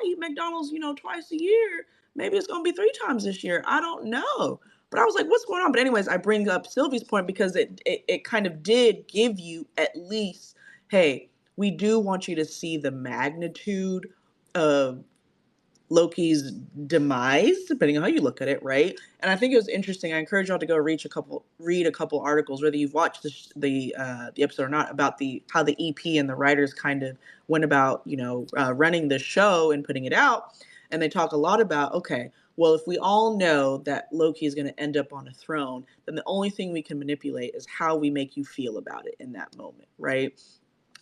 eat McDonald's, twice a year. Maybe it's gonna be 3 times this year. I don't know. But I was like, what's going on? But anyways, I bring up Sylvie's point because it kind of did give you at least, hey, we do want you to see the magnitude of Loki's demise, depending on how you look at it, right? And I think it was interesting. I encourage y'all to go read a couple articles, whether you've watched the episode or not, about how the EP and the writers kind of went about, running the show and putting it out. And they talk a lot about, okay, well, if we all know that Loki is going to end up on a throne, then the only thing we can manipulate is how we make you feel about it in that moment, right?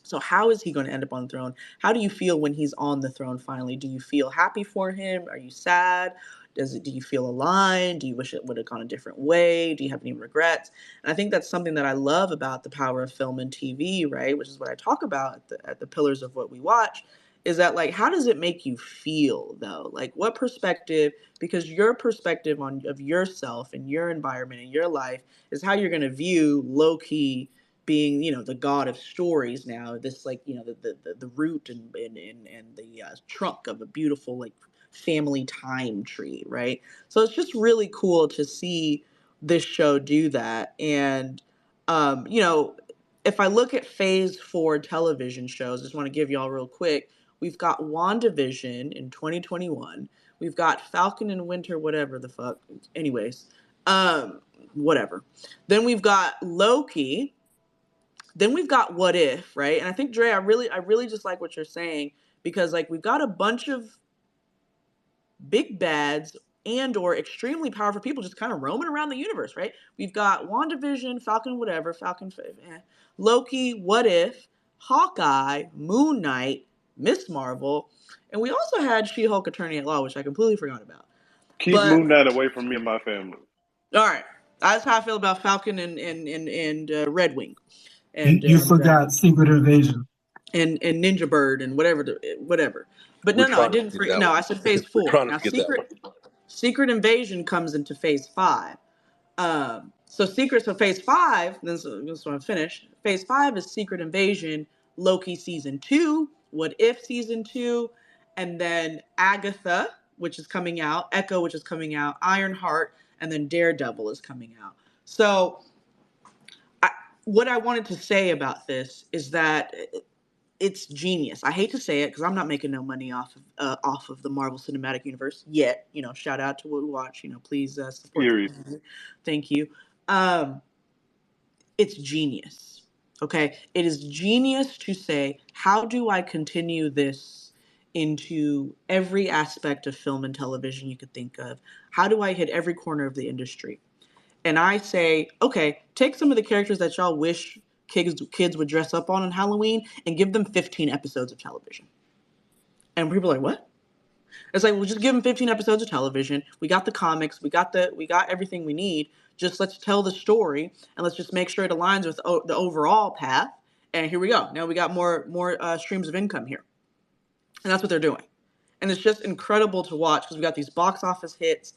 So how is he going to end up on the throne? How do you feel when he's on the throne finally? Do you feel happy for him? Are you sad? Do you feel aligned? Do you wish it would have gone a different way? Do you have any regrets? And I think that's something that I love about the power of film and TV, right? Which is what I talk about at the pillars of what we watch, is that, like, how does it make you feel though? Like, what perspective, because your perspective of yourself and your environment and your life is how you're going to view Loki being, the god of stories now, this, like, the root and the trunk of a beautiful, like, family time tree, right? So it's just really cool to see this show do that. And if I look at phase 4 television shows, I just want to give y'all real quick. We've got WandaVision in 2021. We've got Falcon and Winter, whatever the fuck. Anyways, whatever. Then we've got Loki. Then we've got What If, right? And I think, Dre, I really just like what you're saying, because, like, we've got a bunch of big bads and or extremely powerful people just kind of roaming around the universe, right? We've got WandaVision, Falcon, whatever, Loki, What If, Hawkeye, Moon Knight, Miss Marvel, and we also had She-Hulk Attorney at Law, which I completely forgot about. Keep Moon Knight away from me and my family. All right, that's how I feel about Falcon and Red Wing. And you forgot Secret Invasion and Ninja Bird and whatever. But no, I didn't forget. No, I said phase 4. Now Secret Invasion comes into phase 5. So phase 5, this is what I'm finished. Phase 5 is Secret Invasion, Loki season 2, What If season 2, and then Agatha, which is coming out, Echo, which is coming out, Ironheart, and then Daredevil is coming out. So what I wanted to say about this is that it's genius. I hate to say it because I'm not making no money off of the Marvel Cinematic Universe yet. Shout out to what we watch. Please support. Period. Thank you. It's genius. Okay, it is genius to say, how do I continue this into every aspect of film and television you could think of? How do I hit every corner of the industry? And I say, okay, take some of the characters that y'all wish kids would dress up on Halloween and give them 15 episodes of television. And people are like, what? It's like, we'll just give them 15 episodes of television. We got the comics. We got everything we need. Just let's tell the story and let's just make sure it aligns with the overall path. And here we go. Now we got more streams of income here. And that's what they're doing. And it's just incredible to watch because we got these box office hits,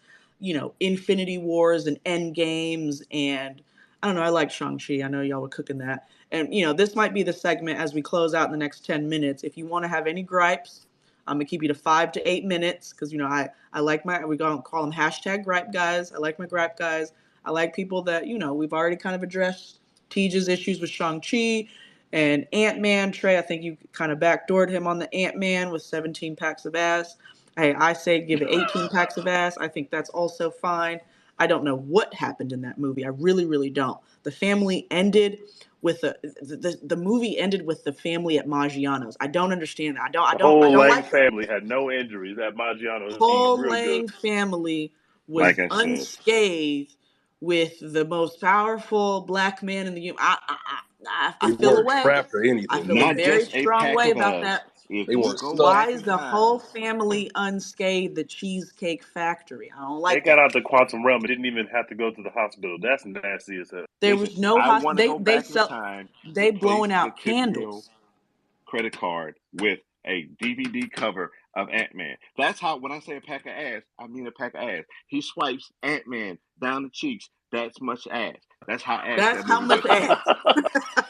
Infinity Wars and Endgames, and I don't know, I like Shang-Chi. I know y'all were cooking that. And, this might be the segment as we close out in the next 10 minutes. If you want to have any gripes, I'm going to keep you to 5 to 8 minutes because, I like we're going to call them hashtag gripe guys. I like my gripe guys. I like people that, we've already kind of addressed Tej's issues with Shang-Chi and Ant-Man. Trey, I think you kind of backdoored him on the Ant-Man with 17 packs of ass. Hey, I say give it 18 packs of ass. I think that's also fine. I don't know what happened in that movie. I really, really don't. The family ended with the movie ended with the family at Maggiano's. I don't understand that. I don't Lang like family had no injuries at Maggiano's. whole Real Lang good. family was Like I said. unscathed with the most powerful black man in the I feel a way. Trapped or anything. I feel Not a very just a strong pack way of about ass. that. If They you weren't go stuck. Why back is in the time, whole family unscathed? The Cheesecake Factory. I don't They like got that. out the quantum realm and didn't even have to go to the hospital. That's nasty as hell. There listen, was no I want to go they back in sell time, they replace blowing the out tip drill candles. credit card with a DVD cover of Ant-Man. That's how, when I say a pack of ass, I mean a pack of ass. He swipes Ant-Man down the cheeks. That's much ass. That's how ass That's that how movie much was. ass.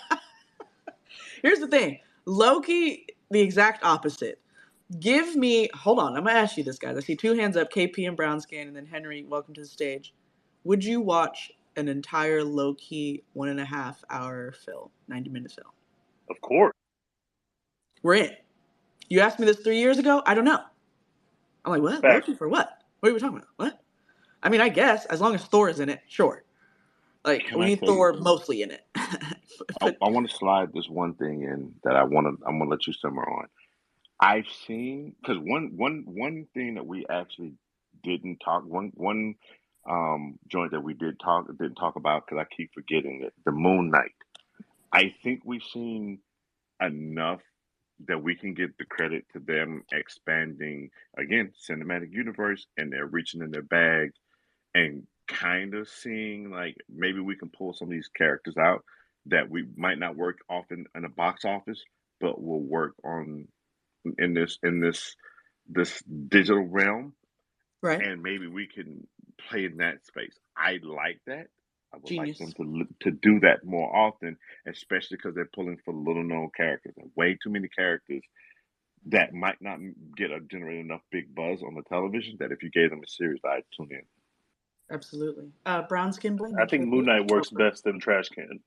Here's the thing. Loki, the exact opposite. Give me, hold on, I'm going to ask you this, guys. I see 2 hands up, KP and Brown Scan, and then Henry, welcome to the stage. Would you watch an entire Loki 1.5 hour film, 90-minute film? Of course. We're in. You asked me this 3 years ago? I don't know. I'm like, what? Fact. Loki for what? What are we talking about? What? I mean, I guess, as long as Thor is in it, sure. Like, Can we I need say, Thor mostly in it. I want to slide this one thing in that I'm gonna let you simmer on. I've seen, because one thing that we actually didn't talk, one joint that we didn't talk about, because I keep forgetting it, the Moon Knight. I think we've seen enough that we can give the credit to them expanding again cinematic universe, and they're reaching in their bag and kind of seeing like maybe we can pull some of these characters out that we might not work often in a box office, but will work on in this digital realm, Right. and maybe we can play in that space. I like that. I would Genius. like them to do that more often, especially because they're pulling for little known characters. And way too many characters that might not generate enough big buzz on the television that if you gave them a series, I'd tune in. Absolutely. Brown Skin Boy. I think Moon Knight works best in trash can.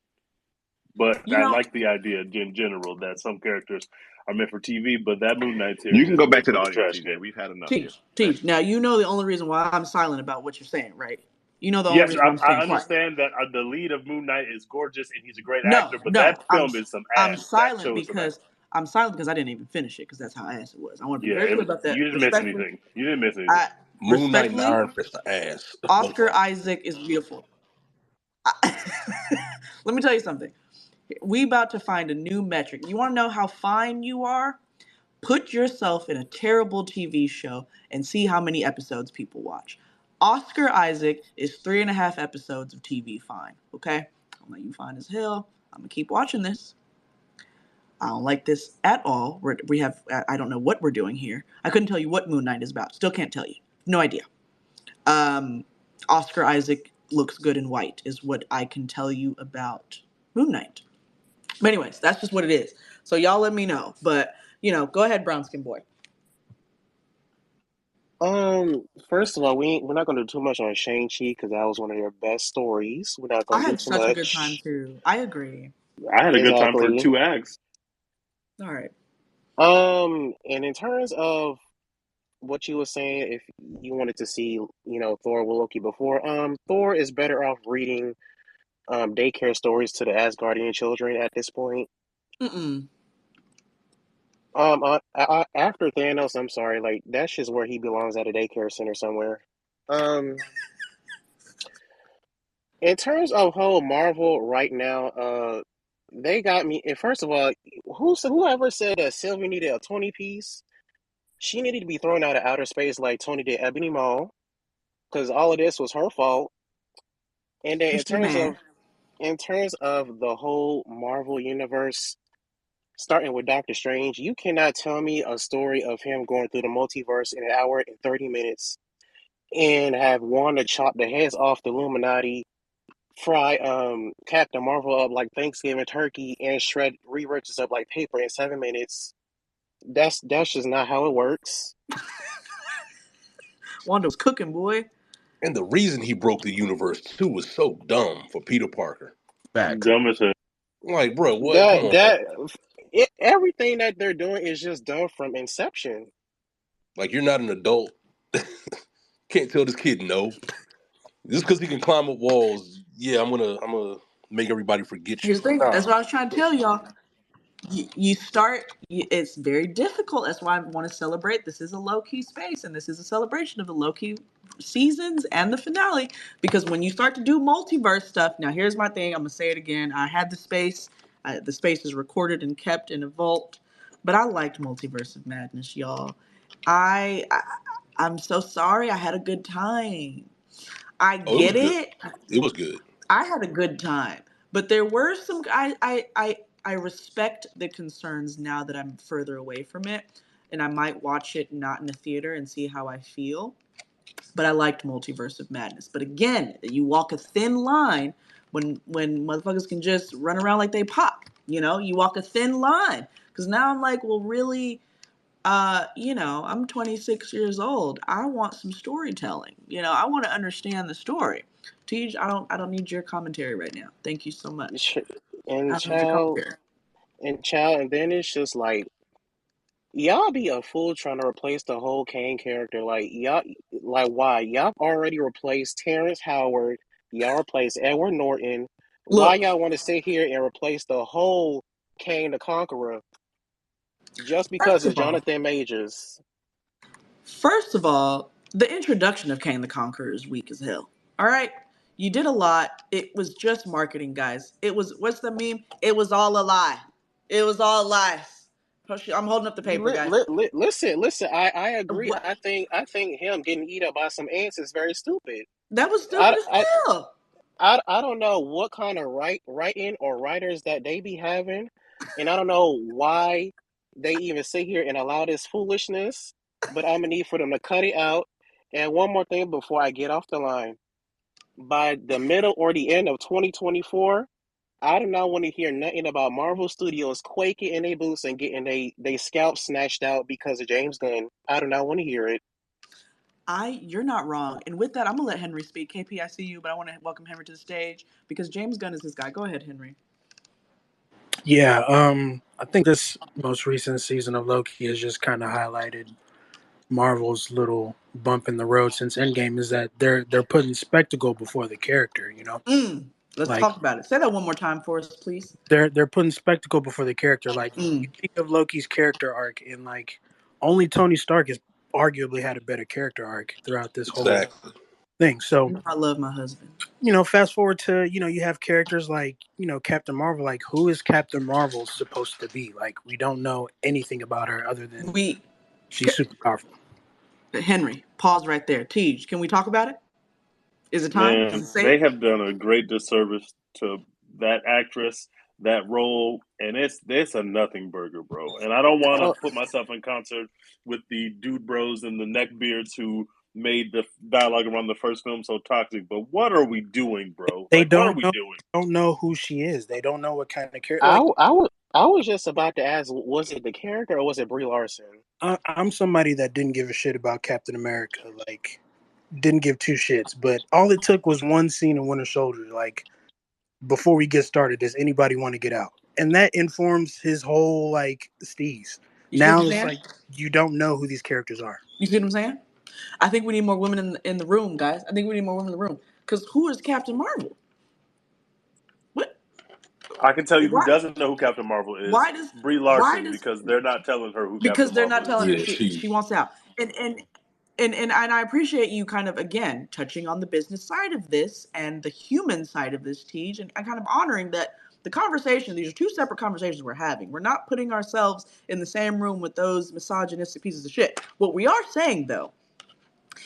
But I like the idea in general that some characters are meant for TV, but that Moon Knight series. You can go back to the trash audience, can. We've had enough. Teach. Now, you know the only reason why I'm silent about what you're saying, right? You know the only Yes, reason I'm staying I understand quiet. that the lead of Moon Knight is gorgeous and he's a great actor, but that film is some ass. I'm silent because I didn't even finish it because that's how ass it was. I want to be very clear about that. You didn't miss anything. Moon Knight and Iron Fist are ass. Oscar Isaac is beautiful. Let me tell you something. We about to find a new metric. You want to know how fine you are? Put yourself in a terrible TV show and see how many episodes people watch. Oscar Isaac is 3.5 episodes of TV fine, okay? I'm like, you fine as hell. I'm going to keep watching this. I don't like this at all. I don't know what we're doing here. I couldn't tell you what Moon Knight is about. Still can't tell you. No idea. Oscar Isaac looks good in white, is what I can tell you about Moon Knight. But anyways, that's just what it is. So y'all let me know. But, go ahead, brown skin boy. First of all, we're not gonna do too much on Shang-Chi because that was one of their best stories. We're not I gonna do had too such a good time much. too. I agree. I had a good time for Exactly. 2 acts. All right. And in terms of what you were saying, if you wanted to see, Thor with Loki before, Thor is better off reading daycare stories to the Asgardian children at this point. Mm-mm. After Thanos, I'm sorry, like that's just where he belongs at a daycare center somewhere. Um, in terms of whole Marvel right now, they got me. And first of all, whoever said that Sylvie needed a 20 piece, she needed to be thrown out of outer space like Tony did Ebony Maw, because all of this was her fault. And then And she's mad. in terms of the whole Marvel universe, starting with Doctor Strange, you cannot tell me a story of him going through the multiverse in an hour and 30 minutes and have Wanda chop the heads off the Illuminati, fry Captain Marvel up like Thanksgiving turkey, and shred Reavers up like paper in 7 minutes. That's just not how it works. Wanda was cooking, boy. And the reason he broke the universe too was so dumb for Peter Parker. Facts. Dumb as hell. Like, bro, what? Come That on, man. that everything that they're doing is just done from Inception. Like, you're not an adult. Can't tell this kid no. Just because he can climb up walls, yeah, I'm gonna make everybody forget Here's you. the thing. Nah. That's what I was trying to tell y'all. It's very difficult. That's why I want to celebrate. This is a low-key space, and this is a celebration of the low-key seasons and the finale. Because when you start to do multiverse stuff, now here's my thing. I'm gonna say it again. I had the space. The space is recorded and kept in a vault. But I liked Multiverse of Madness, y'all. I'm so sorry. I had a good time. I Oh, it was get good. it. It was good. I had a good time, but there were some. I respect the concerns now that I'm further away from it, and I might watch it not in the theater and see how I feel. But I liked Multiverse of Madness. But again, you walk a thin line when motherfuckers can just run around like they pop. You walk a thin line because now I'm like, well, really. I'm 26 years old. I want some storytelling. I want to understand the story. Tej, I don't need your commentary right now. Thank you so much. And I don't need your child, commentary. and then it's just like y'all be a fool trying to replace the whole Kane character. Like y'all, like why? Y'all already replaced Terrence Howard. Y'all replaced Edward Norton. Why Look, y'all want to sit here and replace the whole Kane the Conqueror just because first it's of all, Jonathan Majors? first of all, the introduction of Kang the Conqueror is weak as hell. All right, you did a lot. It was just marketing, guys. It was what's the meme? It was all a lie. It was all lies. I'm holding up the paper, guys. Listen. I agree. What? I think him getting eaten up by some ants is very stupid. That was stupid I, as I, hell. I don't know what kind of writing or writers that they be having, and I don't know why they even sit here and allow this foolishness. But I'm gonna need for them to cut it out. And one more thing before I get off the line, by the middle or the end of 2024, I do not want to hear nothing about Marvel Studios quaking in their boots and getting they scalp snatched out because of James Gunn. I do not want to hear it. You're not wrong. And with that, I'm gonna let Henry speak. KP, I see you, but I want to welcome Henry to the stage because James Gunn is this guy. Go ahead, Henry. Yeah, I think this most recent season of Loki has just kind of highlighted Marvel's little bump in the road since Endgame is that they're putting spectacle before the character. Let's Like talk about it. Say that one more time for us, please. they're putting spectacle before the character. Like you think of Loki's character arc, and like only Tony Stark has arguably had a better character arc throughout this whole Exactly. thing. So I love my husband. fast forward to you have characters like Captain Marvel. Like who is Captain Marvel supposed to be? Like we don't know anything about her other than she's super powerful. Henry, pause right there. Tej, can we talk about it? Is it time? Is Man, it safe? they have done a great disservice to that actress, that role, and it's a nothing burger, bro. And I don't want to Oh, put myself in concert with the dude bros and the neck beards who made the dialogue around the first film so toxic. But what are we doing, bro? They Like, what are we doing? don't know who she is. They don't know what kind of character. I was just about to ask, was it the character or was it Brie Larson? I'm somebody that didn't give a shit about Captain America. Like, didn't give two shits. But all it took was one scene in Winter Soldier. Like, before we get started, does anybody want to get out? And that informs his whole like steez. Now it's like you don't know who these characters are. You see what I'm saying? I think we need more women in the room, guys. I think we need more women in the room. Because who is Captain Marvel? What? I can tell you who doesn't know who Captain Marvel is. Why does Brie Larson? Because they're not telling her who. Because Captain they're Marvel not telling is. her she wants out. And I appreciate you kind of, again, touching on the business side of this and the human side of this, Tej, and kind of honoring that the conversation, these are two separate conversations we're having. We're not putting ourselves in the same room with those misogynistic pieces of shit. What we are saying, though,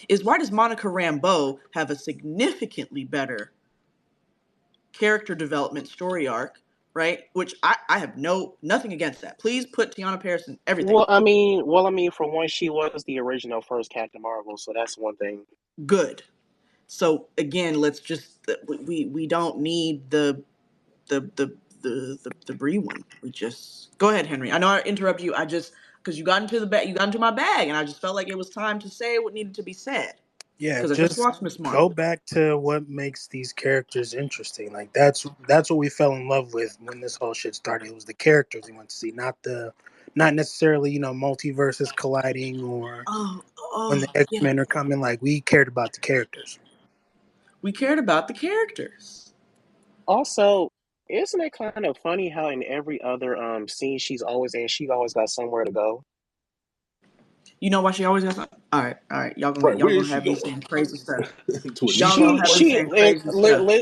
is why does Monica Rambeau have a significantly better character development story arc, right? Which I have nothing against that. Please put Tiana Paris in everything. Well, I mean, for one, she was the original first Captain Marvel, so that's one thing. Good. So again, let's just we don't need the Brie one. We just go ahead, Henry. I know I interrupt you. I just because you got into my bag, and I just felt like it was time to say what needed to be said. Yeah, because I just watched Miss Marvel. Go back to what makes these characters interesting. Like that's what we fell in love with when this whole shit started. It was the characters we went to see, not necessarily multiverses colliding or when the X-Men are coming. Like we cared about the characters. We cared about the characters. Also, isn't it kind of funny how in every other scene she's always got somewhere to go? You know why she always got something? All right. Y'all gonna have me saying crazy stuff.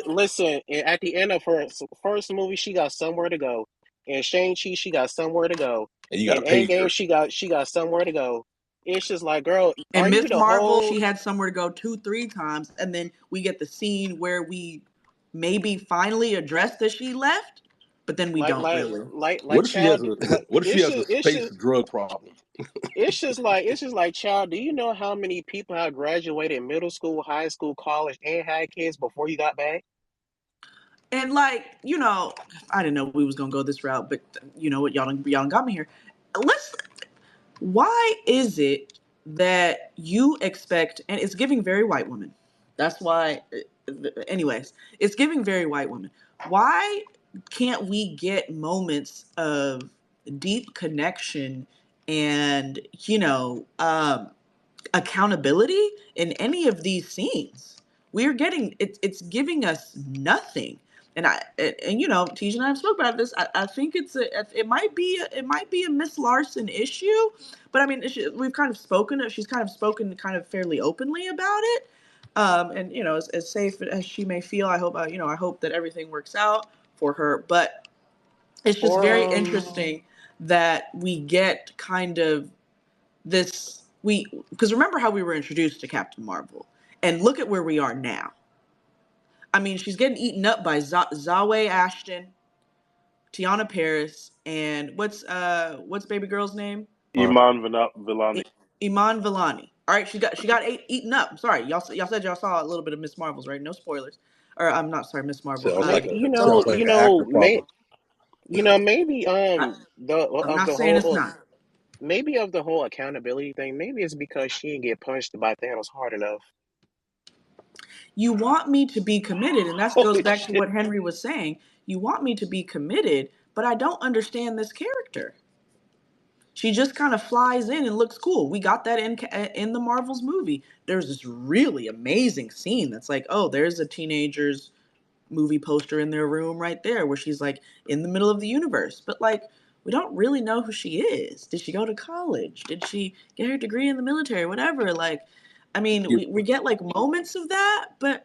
Listen, at the end of her first movie, she got somewhere to go. In Shang-Chi, she got somewhere to go. And you got in Endgame, she got somewhere to go. It's just like, girl, and Miss Marvel, she had somewhere to go 2-3 times, and then we get the scene where we maybe finally address that she left, but then we don't really. What if she has a space drug problem? It's just like, child, do you know how many people have graduated middle school, high school, college, and had kids before you got back? And I didn't know we was gonna go this route, but you know what, y'all got me here. Why is it that you expect, and it's giving very white women. That's why, anyways, it's giving very white women. Why can't we get moments of deep connection and, accountability in any of these scenes? We're getting, it's giving us nothing. And Tej and I have spoken about this. I think it might be a Miss Larson issue, but I mean, we've kind of spoken. She's kind of spoken kind of fairly openly about it, and as safe as she may feel, I hope that everything works out for her. But it's just very interesting that we get kind of this. Because remember how we were introduced to Captain Marvel, and look at where we are now. I mean, she's getting eaten up by Zawe Ashton, Tiana Paris, and what's baby girl's name? Iman Vellani. Iman Vellani. All right, she got eaten up. Sorry, y'all said y'all saw a little bit of Miss Marvel's, right? No spoilers. Or I'm not sorry, Miss Marvel. Maybe I'm not saying it's not. Maybe of the whole accountability thing, maybe it's because she didn't get punched by Thanos hard enough. You want me to be committed, and that goes back to what Henry was saying. You want me to be committed, but I don't understand this character. She just kind of flies in and looks cool. We got that in the Marvels movie. There's this really amazing scene that's like, oh, there's a teenager's movie poster in their room right there where she's like in the middle of the universe. But we don't really know who she is. Did she go to college? Did she get her degree in the military? Whatever. I mean, we get moments of that, but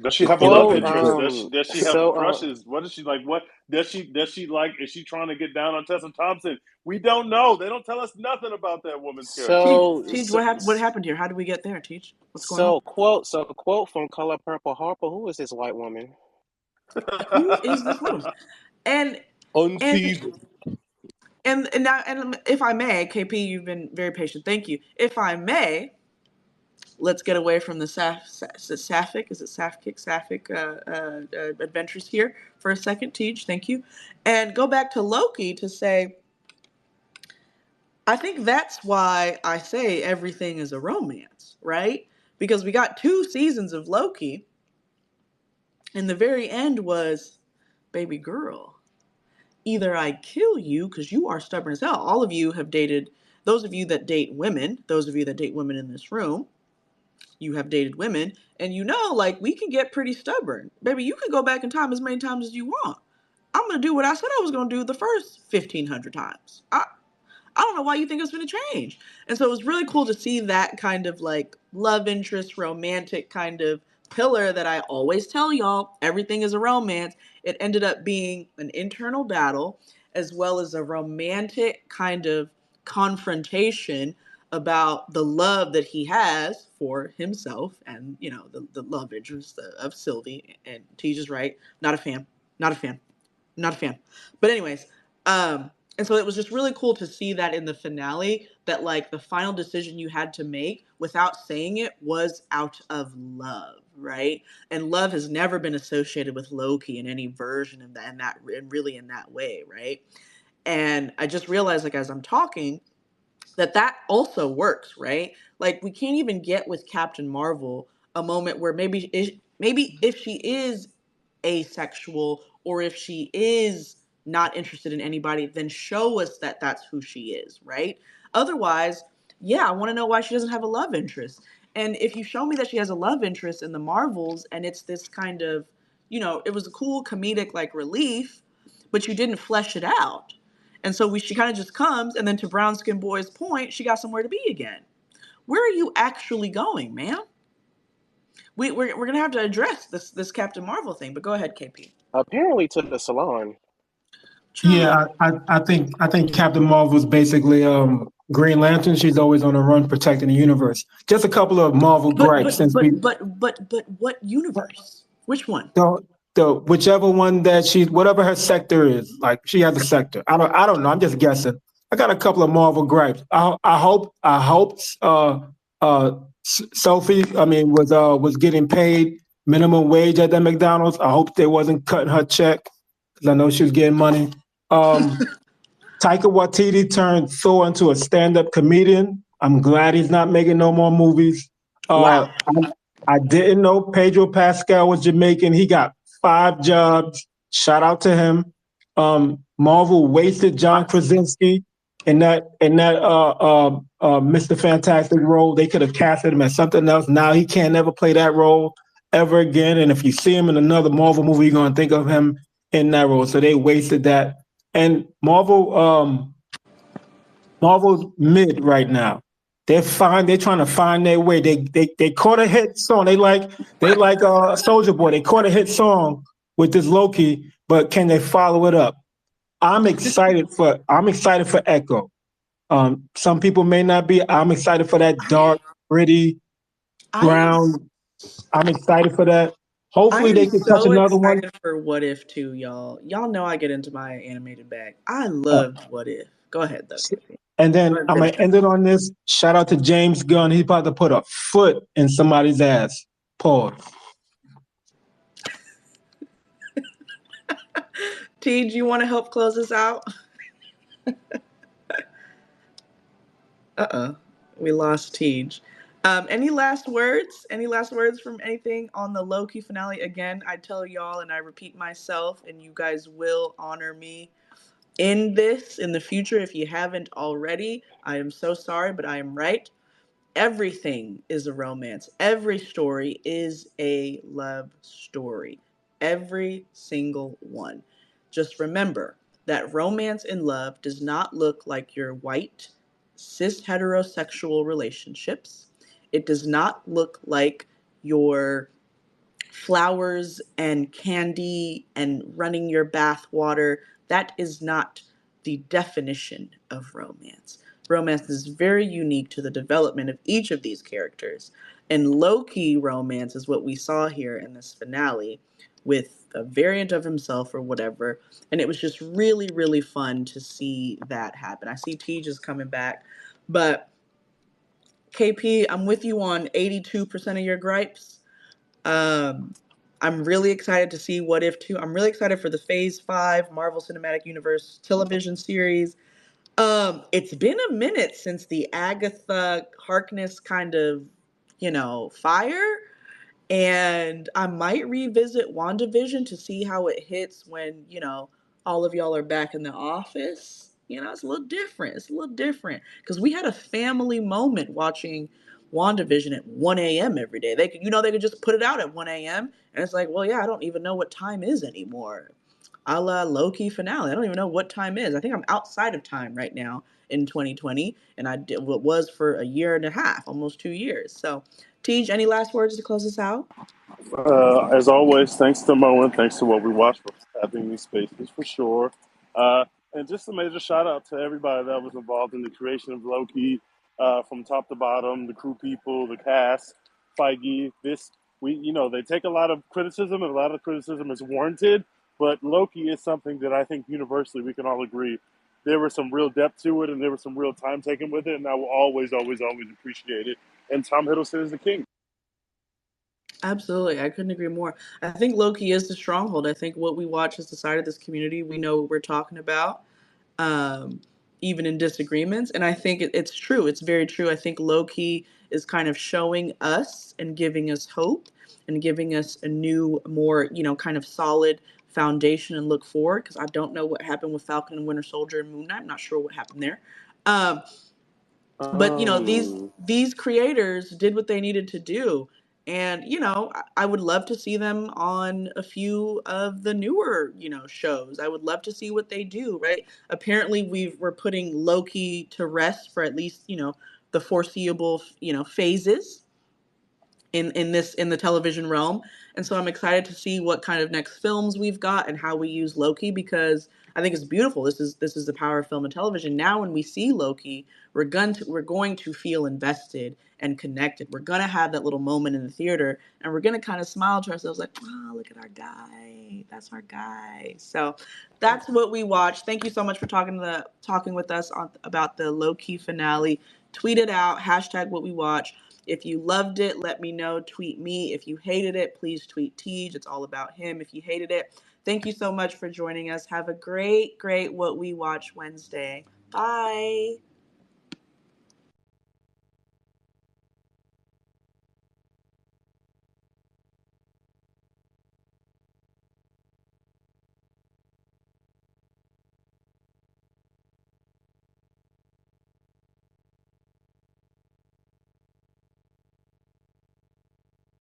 does she have a love interest? Does she have crushes? What is she like? What does she like? Is she trying to get down on Tessa Thompson? We don't know. They don't tell us nothing about that woman's character. Teach, what happened here? How did we get there, Teach? What's going on? So a quote from Color Purple Harper. Who is this white woman? Who is this woman? And unseasoned. And now, and if I may, KP, you've been very patient. Thank you. If I may, let's get away from the sapphic adventures here for a second, Teach, thank you, and go back to Loki to say, I think that's why I say everything is a romance, right? Because we got 2 seasons of Loki, and the very end was, baby girl, either I kill you because you are stubborn as hell. All of you have dated, those of you that date women, those of you that date women in this room, you have dated women, and you know, like, we can get pretty stubborn. Baby, you can go back in time as many times as you want. I'm going to do what I said I was going to do the first 1,500 times. I don't know why you think it's going to change. And so it was really cool to see that kind of like love interest, romantic kind of pillar that I always tell y'all, everything is a romance. It ended up being an internal battle as well as a romantic kind of confrontation about the love that he has for himself and, you know, the love interest of Sylvie. And Tej is right. Not a fan. Not a fan. Not a fan. But anyways, and so it was just really cool to see that in the finale, that like the final decision you had to make without saying it was out of love, right? And love has never been associated with Loki in any version of that, and really in that way, right? And I just realized, like, as I'm talking, that also works, right? Like, we can't even get with Captain Marvel a moment where maybe if she is asexual, or if she is not interested in anybody, then show us that that's who she is, right? Otherwise, yeah, I want to know why she doesn't have a love interest. And if you show me that she has a love interest in the Marvels, and it's this kind of, you know, it was a cool comedic like relief, but you didn't flesh it out. And so she kind of just comes, and then to Brown Skin Boy's point, she got somewhere to be again. Where are you actually going, man? We're gonna have to address this Captain Marvel thing, but go ahead, KP. Apparently to the salon. Yeah, I think Captain Marvel is basically Green Lantern. She's always on the run, protecting the universe. Just a couple of Marvel gripes since but what universe? Which one? The whichever one that whatever her sector is, like she has a sector. I don't know. I'm just guessing. I got a couple of Marvel gripes. I hope Sophie, was getting paid minimum wage at that McDonald's. I hope they wasn't cutting her check, because I know she was getting money. Taika Waititi turned Thor into a stand-up comedian. I'm glad he's not making no more movies. Wow. I didn't know Pedro Pascal was Jamaican. He got 5 jobs. Shout out to him. Marvel wasted John Krasinski in that Mr. Fantastic role. They could have casted him as something else. Now he can't never play that role ever again. And if you see him in another Marvel movie, you're gonna think of him in that role. So they wasted that. And Marvel's mid right now. They're fine. They're trying to find their way. They caught a hit song. They like Soulja Boy. They caught a hit song with this Loki, but can they follow it up? I'm excited for Echo. Some people may not be. I'm excited for that dark, gritty, brown. I'm excited for that. Hopefully they can touch another one. I'm excited for What If too, y'all. Y'all know I get into my animated bag. I loved What If. Go ahead, though. And then I'm going to end it on this. Shout out to James Gunn. He's about to put a foot in somebody's ass. Pause. T, do you want to help close us out? We lost Tej. Any last words? Any last words from anything on the Loki finale? Again, I tell y'all, and I repeat myself, and you guys will honor me in this in the future if you haven't already. I am so sorry, but I am right. Everything is a romance. Every story is a love story. Every single one. Just remember that romance and love does not look like your white, cis heterosexual relationships. It does not look like your flowers and candy and running your bath water. That is not the definition of romance. Romance is very unique to the development of each of these characters. And low-key romance is what we saw here in this finale with a variant of himself or whatever. And it was just really, really fun to see that happen. I see Tej is coming back. But KP, I'm with you on 82% of your gripes. I'm really excited to see What If 2. I'm really excited for the Phase 5 Marvel Cinematic Universe television series. It's been a minute since the Agatha Harkness kind of, fire. And I might revisit WandaVision to see how it hits when, all of y'all are back in the office. It's a little different. It's a little different. Because we had a family moment watching WandaVision at 1 a.m. every day. They could just put it out at 1 a.m. And it's like, well, yeah, I don't even know what time is anymore. A la Loki finale. I don't even know what time is. I think I'm outside of time right now in 2020. And I did what was for a year and a half, almost 2 years. So, Tej, any last words to close us out? As always, thanks to Mo and thanks to What We Watch for having these spaces for sure. And just a major shout out to everybody that was involved in the creation of Loki, from top to bottom, the crew people, the cast, Feige. They take a lot of criticism, and a lot of criticism is warranted. But Loki is something that I think universally we can all agree there was some real depth to it, and there was some real time taken with it, and I will always, always, always appreciate it. And Tom Hiddleston is the king. Absolutely. I couldn't agree more. I think Loki is the stronghold. I think What We Watch has decided this community. We know what we're talking about, um, even in disagreements. And I think it's true. It's very true. I think Loki is kind of showing us and giving us hope and giving us a new, more, kind of solid foundation and look forward. Because I don't know what happened with Falcon and Winter Soldier and Moon Knight. I'm not sure what happened there. But these creators did what they needed to do, and I would love to see them on a few of the newer shows. I would love to see what they do. Right, apparently we're putting Loki to rest for at least the foreseeable phases in the television realm. And so I'm excited to see what kind of next films we've got and how we use Loki, because I think it's beautiful. This is the power of film and television. Now when we see Loki, we're going to feel invested and connected. We're going to have that little moment in the theater, and we're going to kind of smile to ourselves like, oh, look at our guy. That's our guy. So that's What We Watch. Thank you so much for talking with us about the Loki finale. Tweet it out, hashtag What We Watch. If you loved it, let me know. Tweet me. If you hated it, please tweet Tej. It's all about him if you hated it. Thank you so much for joining us. Have a great, great What We Watch Wednesday. Bye.